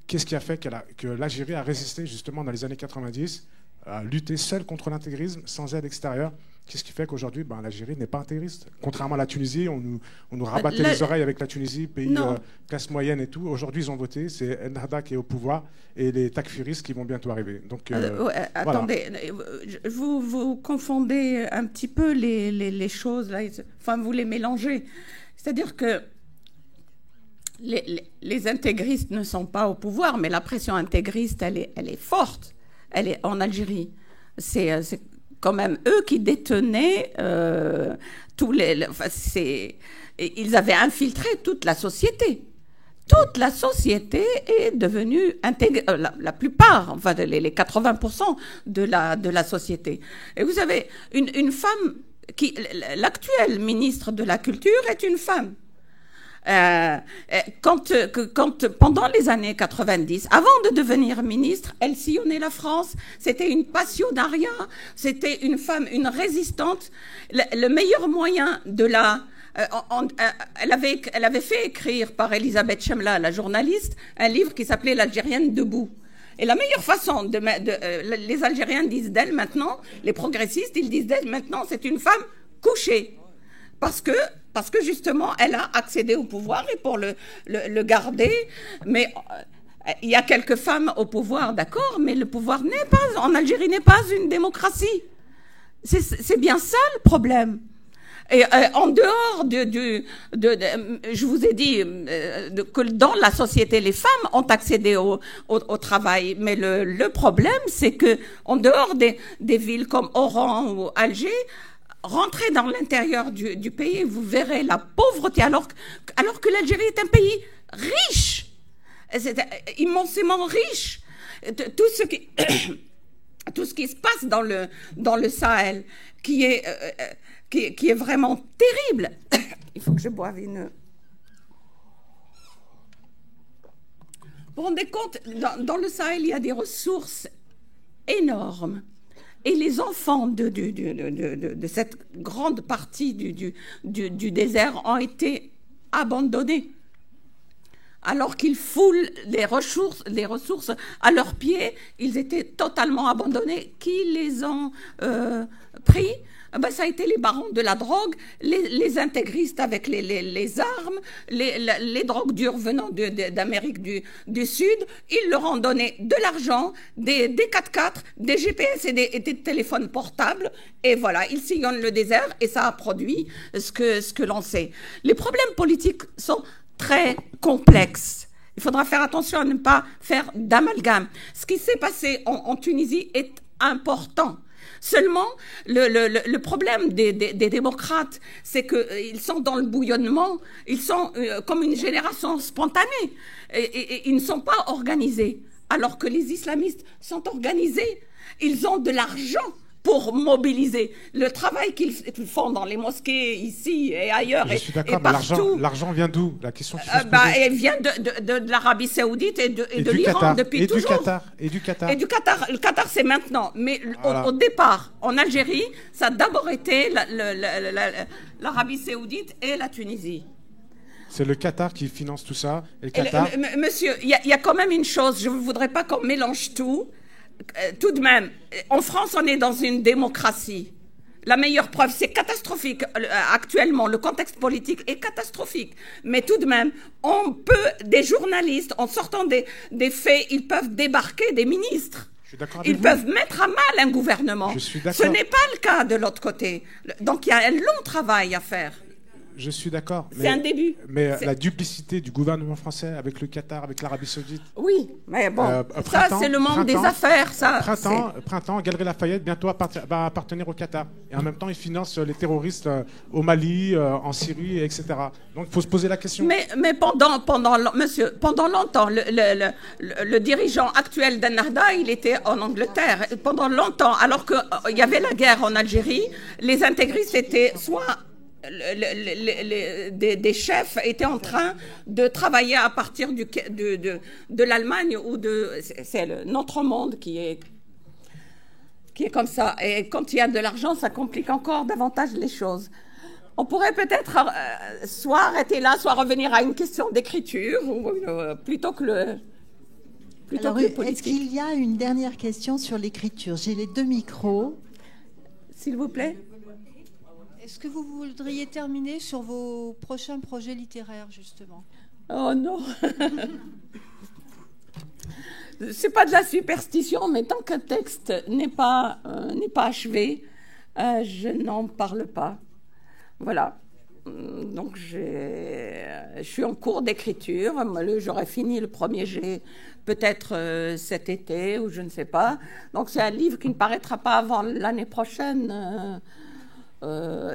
qu'est-ce qui a fait que l'Algérie a résisté justement dans les années 90, à lutter seule contre l'intégrisme, sans aide extérieure? Qu'est-ce qui fait qu'aujourd'hui, l'Algérie n'est pas intégriste? Contrairement à la Tunisie, on nous rabattait les oreilles avec la Tunisie, pays classe moyenne et tout. Aujourd'hui, ils ont voté. C'est Ennahda qui est au pouvoir et les takfiristes qui vont bientôt arriver. Donc, attendez, vous confondez un petit peu les choses. Là. Enfin, vous les mélangez. C'est-à-dire que les intégristes ne sont pas au pouvoir, mais la pression intégriste, elle est forte. Elle est en Algérie. C'est quand même eux qui détenaient ils avaient infiltré toute la société. Toute la société est devenue la plupart, enfin les 80% de la société. Et vous avez une femme l'actuelle ministre de la Culture est une femme. Quand pendant les années 90, avant de devenir ministre, elle sillonnait la France. C'était une passionnariat, c'était une femme, une résistante. Le meilleur moyen de elle avait fait écrire par Elisabeth Chemla, la journaliste, un livre qui s'appelait «L'Algérienne debout». Et la meilleure façon les Algériens disent d'elle maintenant, les progressistes, ils disent d'elle maintenant, c'est une femme couchée. Parce que justement, elle a accédé au pouvoir et pour le garder. Mais il y a quelques femmes au pouvoir, d'accord, mais le pouvoir en Algérie n'est pas une démocratie. C'est bien ça le problème. Et en dehors je vous ai dit que dans la société, les femmes ont accédé au travail. Mais le problème, c'est que en dehors des villes comme Oran ou Alger, rentrez dans l'intérieur du pays, vous verrez la pauvreté, alors que l'Algérie est un pays riche, c'est immensément riche. Tout ce qui se passe dans le Sahel, qui est vraiment terrible. Il faut que je boive une... Vous vous rendez compte, dans le Sahel, il y a des ressources énormes. Et les enfants de cette grande partie du désert ont été abandonnés. Alors qu'ils foulent les ressources à leurs pieds, ils étaient totalement abandonnés. Qui les ont pris? Ça a été les barons de la drogue, les intégristes avec les armes, les drogues dures venant d'Amérique du Sud. Ils leur ont donné de l'argent, des 4x4, des GPS et des téléphones portables. Et voilà, ils sillonnent le désert et ça a produit ce que l'on sait. Les problèmes politiques sont très complexes. Il faudra faire attention à ne pas faire d'amalgame. Ce qui s'est passé en Tunisie est important. Seulement, le problème des démocrates, c'est qu'ils sont dans le bouillonnement, ils sont comme une génération spontanée, et ils ne sont pas organisés. Alors que les islamistes sont organisés, ils ont de l'argent pour mobiliser. Le travail qu'ils font dans les mosquées, ici et ailleurs, je suis d'accord, mais l'argent vient d'où? La question qu'il faut se poser. Elle vient de l'Arabie Saoudite et de l'Iran depuis toujours. Et du Qatar. Le Qatar, c'est maintenant. Mais voilà. Au départ, en Algérie, ça a d'abord été l'Arabie Saoudite et la Tunisie. C'est le Qatar qui finance tout ça. Et le Qatar... Monsieur, il y a quand même une chose, je ne voudrais pas qu'on mélange tout. Tout de même, en France, on est dans une démocratie. La meilleure preuve, c'est catastrophique. Actuellement, le contexte politique est catastrophique. Mais tout de même, des journalistes, en sortant des faits, ils peuvent débarquer des ministres. Ils peuvent mettre à mal un gouvernement. Ce n'est pas le cas de l'autre côté. Donc, il y a un long travail à faire. Je suis d'accord. C'est un début. Mais la duplicité du gouvernement français avec le Qatar, avec l'Arabie Saoudite. Oui, mais bon, ça c'est le monde des affaires. Printemps, Galeries Lafayette bientôt va appartenir au Qatar. Et en même temps, ils financent les terroristes au Mali, en Syrie, etc. Donc il faut se poser la question. Mais pendant longtemps, le dirigeant actuel d'Ennahda, il était en Angleterre. Pendant longtemps, alors qu'il y avait la guerre en Algérie, les intégristes étaient soit... des chefs étaient en train de travailler à partir de l'Allemagne ou c'est notre monde qui est comme ça. Et quand il y a de l'argent, ça complique encore davantage les choses. On pourrait peut-être soit arrêter là, soit revenir à une question d'écriture, plutôt que le politique. Est-ce qu'il y a une dernière question sur l'écriture? J'ai les 2 micros. S'il vous plaît. Est-ce que vous voudriez terminer sur vos prochains projets littéraires, justement? Oh non. C'est pas de la superstition, mais tant qu'un texte n'est pas achevé, je n'en parle pas. Voilà. Donc je suis en cours d'écriture. J'aurai fini le premier jet peut-être cet été ou je ne sais pas. Donc c'est un livre qui ne paraîtra pas avant l'année prochaine.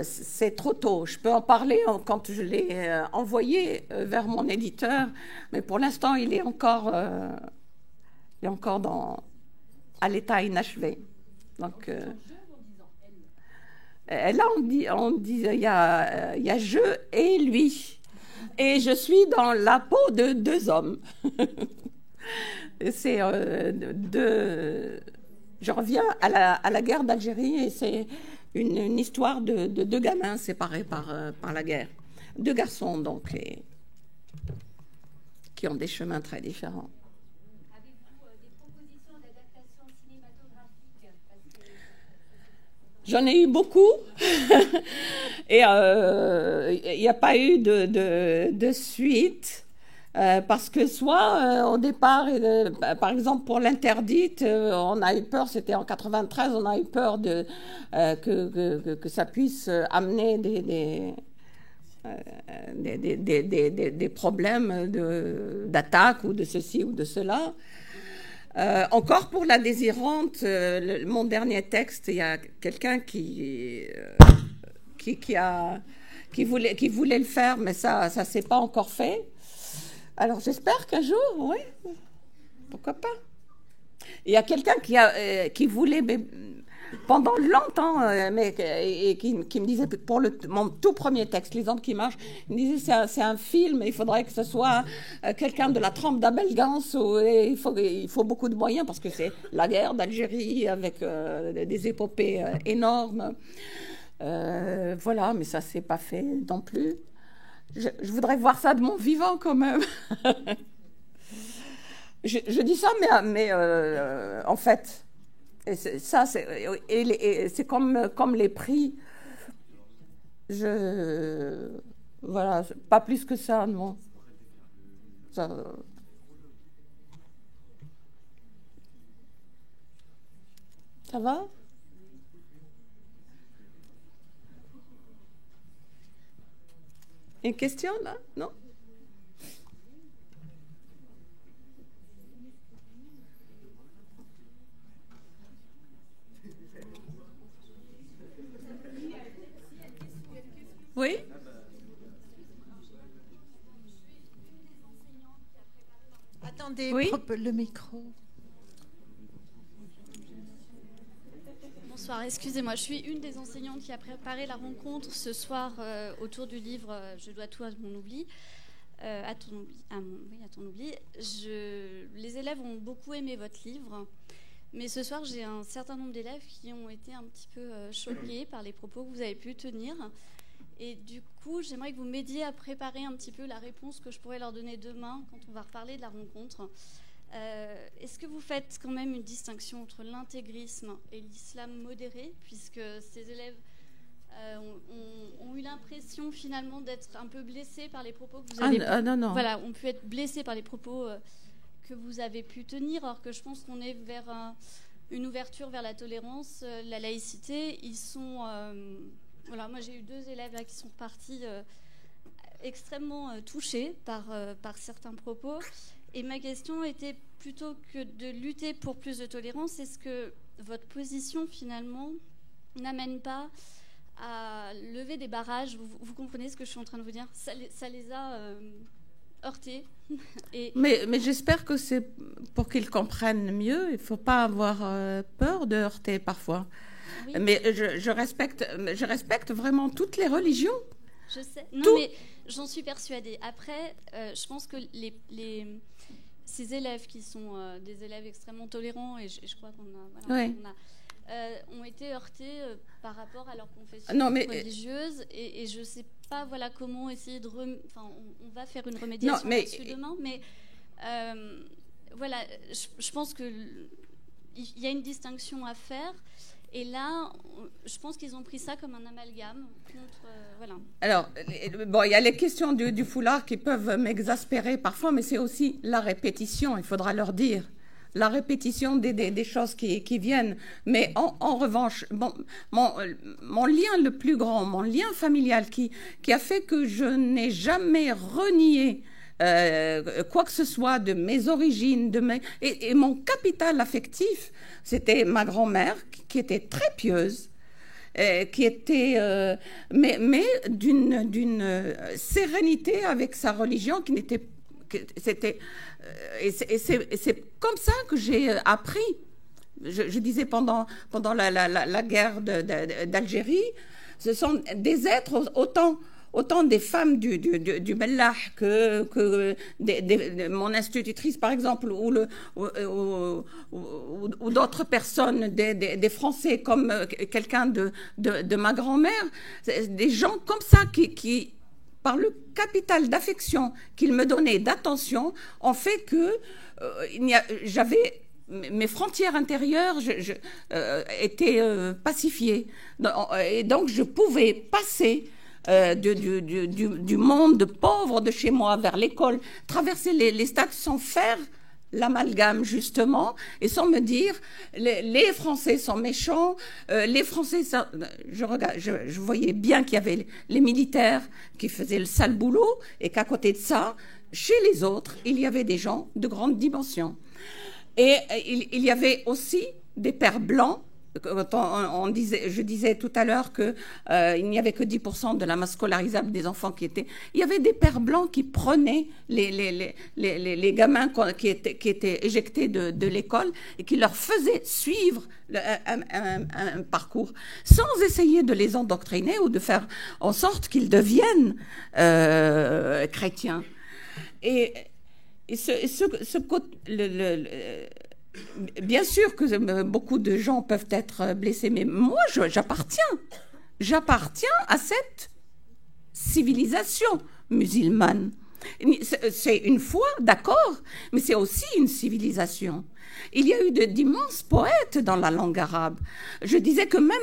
C'est trop tôt. Je peux en parler quand je l'ai envoyé vers mon éditeur, mais pour l'instant il est encore à l'état inachevé. Donc là, on dit, il y a je et lui. Et je suis dans la peau de deux hommes. C'est je reviens à la guerre d'Algérie et c'est une histoire de deux gamins séparés par la guerre. Deux garçons, donc, qui ont des chemins très différents. J'en ai eu beaucoup et il n'y a pas eu de suite parce que soit au départ, par exemple pour l'interdite, on a eu peur, c'était en 93, on a eu peur que ça puisse amener des problèmes d'attaque ou de ceci ou de cela. Encore pour La Désirante, mon dernier texte, il y a quelqu'un qui voulait le faire, mais ça s'est pas encore fait. Alors j'espère qu'un jour, oui, pourquoi pas. Il y a quelqu'un qui voulait pendant longtemps, et qui me disait pour mon tout premier texte, Les Hommes qui marchent, il me disait c'est un film, il faudrait que ce soit quelqu'un de la trempe d'Abel Gans, il faut beaucoup de moyens parce que c'est la guerre d'Algérie avec des épopées énormes. Voilà, mais ça s'est pas fait non plus. Je voudrais voir ça de mon vivant quand même. je dis ça, mais en fait. Et c'est comme les prix. Voilà, pas plus que ça, non. Ça va? Une question, là? Non? Oui. Attendez, oui. Le micro. Bonsoir, excusez-moi, je suis une des enseignantes qui a préparé la rencontre ce soir autour du livre Je dois tout à mon oubli. À ton oubli. Les élèves ont beaucoup aimé votre livre, mais ce soir j'ai un certain nombre d'élèves qui ont été un petit peu choqués par les propos que vous avez pu tenir. Et du coup, j'aimerais que vous m'aidiez à préparer un petit peu la réponse que je pourrais leur donner demain quand on va reparler de la rencontre. Est-ce que vous faites quand même une distinction entre l'intégrisme et l'islam modéré, puisque ces élèves ont eu l'impression finalement d'être un peu blessés par les propos que vous avez non. Voilà, ont pu être blessés par les propos que vous avez pu tenir, alors que je pense qu'on est vers une ouverture vers la tolérance, la laïcité. Ils sont... Voilà, moi j'ai eu 2 élèves là qui sont partis extrêmement touchés par certains propos. Et ma question était plutôt que de lutter pour plus de tolérance, est-ce que votre position finalement n'amène pas à lever des barrages? Vous comprenez ce que je suis en train de vous dire? Ça les a heurtés. Mais j'espère que c'est pour qu'ils comprennent mieux. Il ne faut pas avoir peur de heurter parfois. Oui. Mais je respecte vraiment toutes les religions. Je sais. Non, mais j'en suis persuadée. Après, je pense que ces élèves qui sont des élèves extrêmement tolérants, et je crois qu'on ont été heurtés par rapport à leur confession religieuse. Et je ne sais pas comment essayer de... on va faire une remédiation là-dessus demain. Mais voilà, je pense qu'il y a une distinction à faire. Et là, je pense qu'ils ont pris ça comme un amalgame contre... voilà. Alors, bon, il y a les questions du foulard qui peuvent m'exaspérer parfois, mais c'est aussi la répétition, il faudra leur dire. La répétition des choses qui viennent. Mais en revanche, bon, mon lien le plus grand, mon lien familial qui a fait que je n'ai jamais renié quoi que ce soit de mes origines, et mon capital affectif, c'était ma grand-mère qui était très pieuse, qui était, mais d'une sérénité avec sa religion qui n'était, c'était, et c'est comme ça que j'ai appris. Je disais pendant la guerre d'Algérie, ce sont des êtres autant des femmes du Mellah que mon institutrice, par exemple, ou d'autres personnes, des Français, comme quelqu'un de ma grand-mère, des gens comme ça qui par le capital d'affection qu'ils me donnaient, d'attention, ont fait que j'avais... Mes frontières intérieures étaient pacifiées. Et donc, je pouvais passer du monde pauvre de chez moi vers l'école, traverser les stades sans faire l'amalgame, justement, et sans me dire les Français sont méchants, les Français... Je voyais bien qu'il y avait les militaires qui faisaient le sale boulot, et qu'à côté de ça, chez les autres, il y avait des gens de grande dimension. Et il y avait aussi des pères blancs. Je disais tout à l'heure qu'il n'y avait que 10% de la masse scolarisable des enfants qui étaient... Il y avait des pères blancs qui prenaient les gamins qui étaient éjectés de l'école et qui leur faisaient suivre un parcours sans essayer de les endoctriner ou de faire en sorte qu'ils deviennent chrétiens. Et bien sûr que beaucoup de gens peuvent être blessés, mais moi, j'appartiens à cette civilisation musulmane. C'est une foi, d'accord, mais c'est aussi une civilisation. Il y a eu d'immenses poètes dans la langue arabe. Je disais que même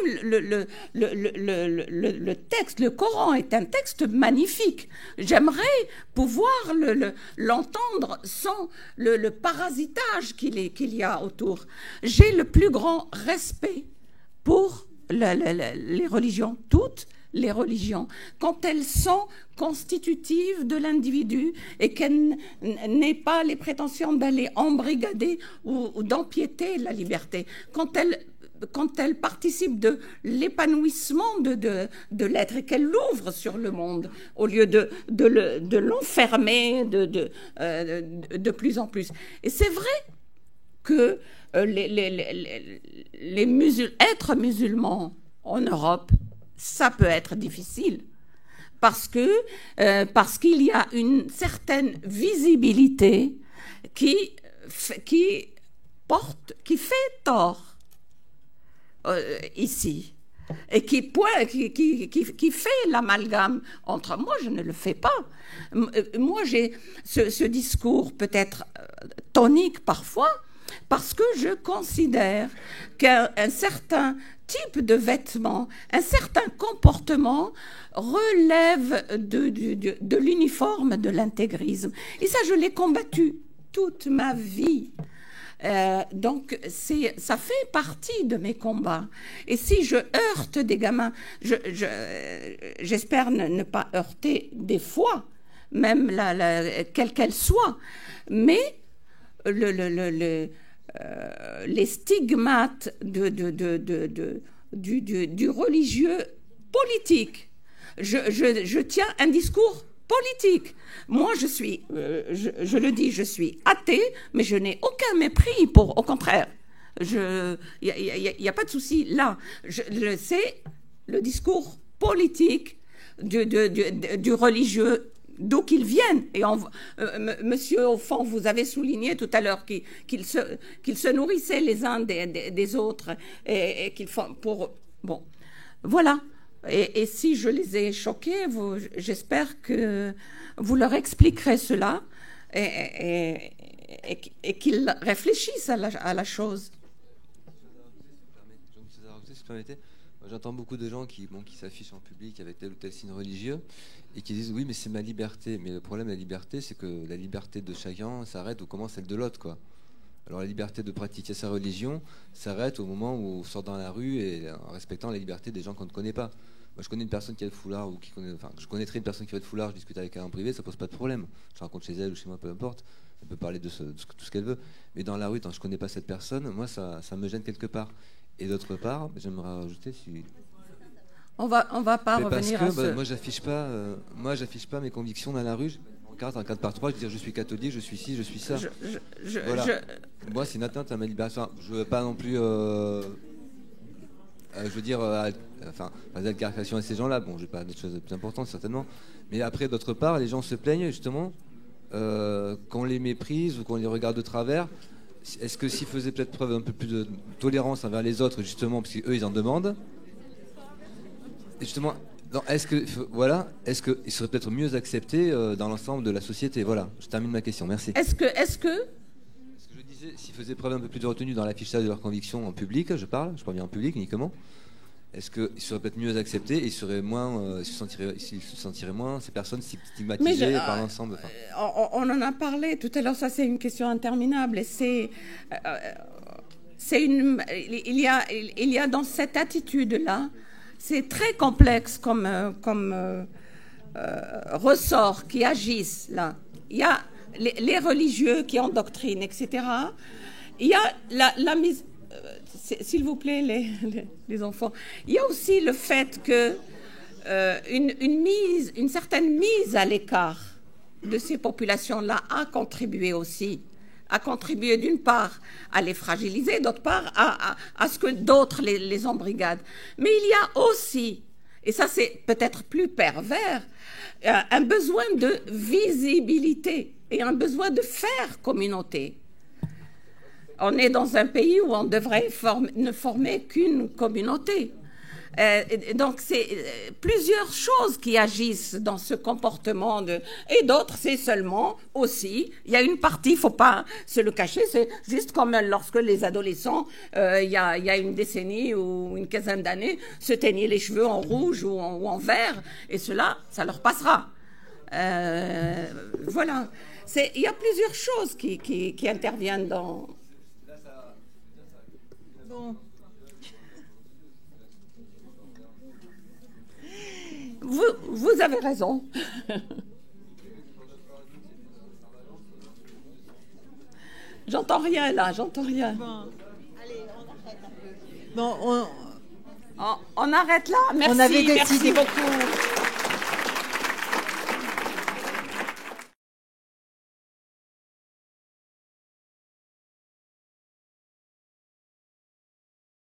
le texte, le Coran est un texte magnifique. J'aimerais pouvoir l'entendre sans le parasitage qu'il y a autour. J'ai le plus grand respect pour les religions, toutes les religions, quand elles sont constitutives de l'individu et qu'elles n'aient pas les prétentions d'aller embrigader ou d'empiéter la liberté, quand elles participent de l'épanouissement de l'être et qu'elles l'ouvrent sur le monde au lieu de l'enfermer de plus en plus. Et c'est vrai que être musulman en Europe, ça peut être difficile parce qu'il y a une certaine visibilité qui fait tort ici et qui fait l'amalgame entre... Moi, je ne le fais pas. Moi, j'ai ce discours peut-être tonique parfois parce que je considère qu'un certain type de vêtements, un certain comportement relève de l'uniforme de l'intégrisme. Et ça, je l'ai combattu toute ma vie. Donc, ça fait partie de mes combats. Et si je heurte des gamins, j'espère ne pas heurter des fois, même quelle qu'elle soit, mais les stigmates du religieux politique. Je tiens un discours politique. Moi, je le dis, je suis athée, mais je n'ai aucun mépris au contraire. Il n'y a pas de souci là. C'est le discours politique du religieux, d'où qu'ils viennent. Et monsieur, au fond, vous avez souligné tout à l'heure qu'ils se nourrissaient les uns des autres et qu'ils font pour... Bon, voilà. Et si je les ai choqués, j'espère que vous leur expliquerez cela et qu'ils réfléchissent à la chose. vous permettez. J'entends beaucoup de gens qui s'affichent en public avec tel ou tel signe religieux et qui disent oui, mais c'est ma liberté. Mais le problème de la liberté, c'est que la liberté de chacun s'arrête où commence celle de l'autre, quoi. Alors la liberté de pratiquer sa religion s'arrête au moment où on sort dans la rue et en respectant la liberté des gens qu'on ne connaît pas. Moi, je connais une personne qui a le foulard je connaîtrais une personne qui a le foulard, je discute avec elle en privé, ça pose pas de problème. Je rencontre chez elle ou chez moi, peu importe. Elle peut parler de tout ce qu'elle veut. Mais dans la rue, tant que je connais pas cette personne, moi, ça me gêne quelque part. Et d'autre part, j'aimerais rajouter si... On va pas revenir parce que, à ce... moi, j'affiche pas mes convictions dans la rue. En 4x3, je veux dire je suis catholique, je suis ci, je suis ça. Voilà. Moi, c'est une atteinte à ma liberté. Enfin, je veux pas non plus... je veux dire... pas d'alcarcation à ces gens-là. Bon, j'ai pas des choses plus importantes, certainement. Mais après, d'autre part, les gens se plaignent, justement, qu'on les méprise ou qu'on les regarde de travers. Est-ce que s'ils faisaient peut-être preuve un peu plus de tolérance envers les autres, justement, parce qu'eux, ils en demandent, et justement, est-ce qu'ils seraient peut-être mieux acceptés dans l'ensemble de la société? Voilà, je termine ma question, merci. Est-ce que je disais, s'ils faisaient preuve un peu plus de retenue dans l'affichage de leurs convictions en public, je parle bien en public uniquement, est-ce qu'ils seraient peut-être mieux acceptés et ils se sentiraient moins, ces personnes stigmatisées par l'ensemble? On en a parlé tout à l'heure, ça c'est une question interminable. Et il y a dans cette attitude-là, c'est très complexe comme ressort qui agissent là. Il y a les religieux qui endoctrinent, etc. Il y a la mise... S'il vous plaît, les enfants. Il y a aussi le fait que une certaine mise à l'écart de ces populations-là a contribué aussi. A contribué d'une part à les fragiliser, d'autre part à ce que d'autres les embrigadent. Mais il y a aussi, et ça c'est peut-être plus pervers, un besoin de visibilité et un besoin de faire communauté. On est dans un pays où on devrait ne former qu'une communauté. Donc, c'est plusieurs choses qui agissent dans ce comportement. Et d'autres, c'est seulement aussi... Il y a une partie, il ne faut pas se le cacher, c'est juste comme lorsque les adolescents, il y a une décennie ou une quinzaine d'années, se teignaient les cheveux en rouge ou en vert. Et cela, ça leur passera. Voilà. Il y a plusieurs choses qui interviennent dans... Bon. Vous avez raison. J'entends rien là, j'entends rien. Bon, allez, on arrête un peu. Bon, on arrête là. Merci, on avait décidé. Merci beaucoup.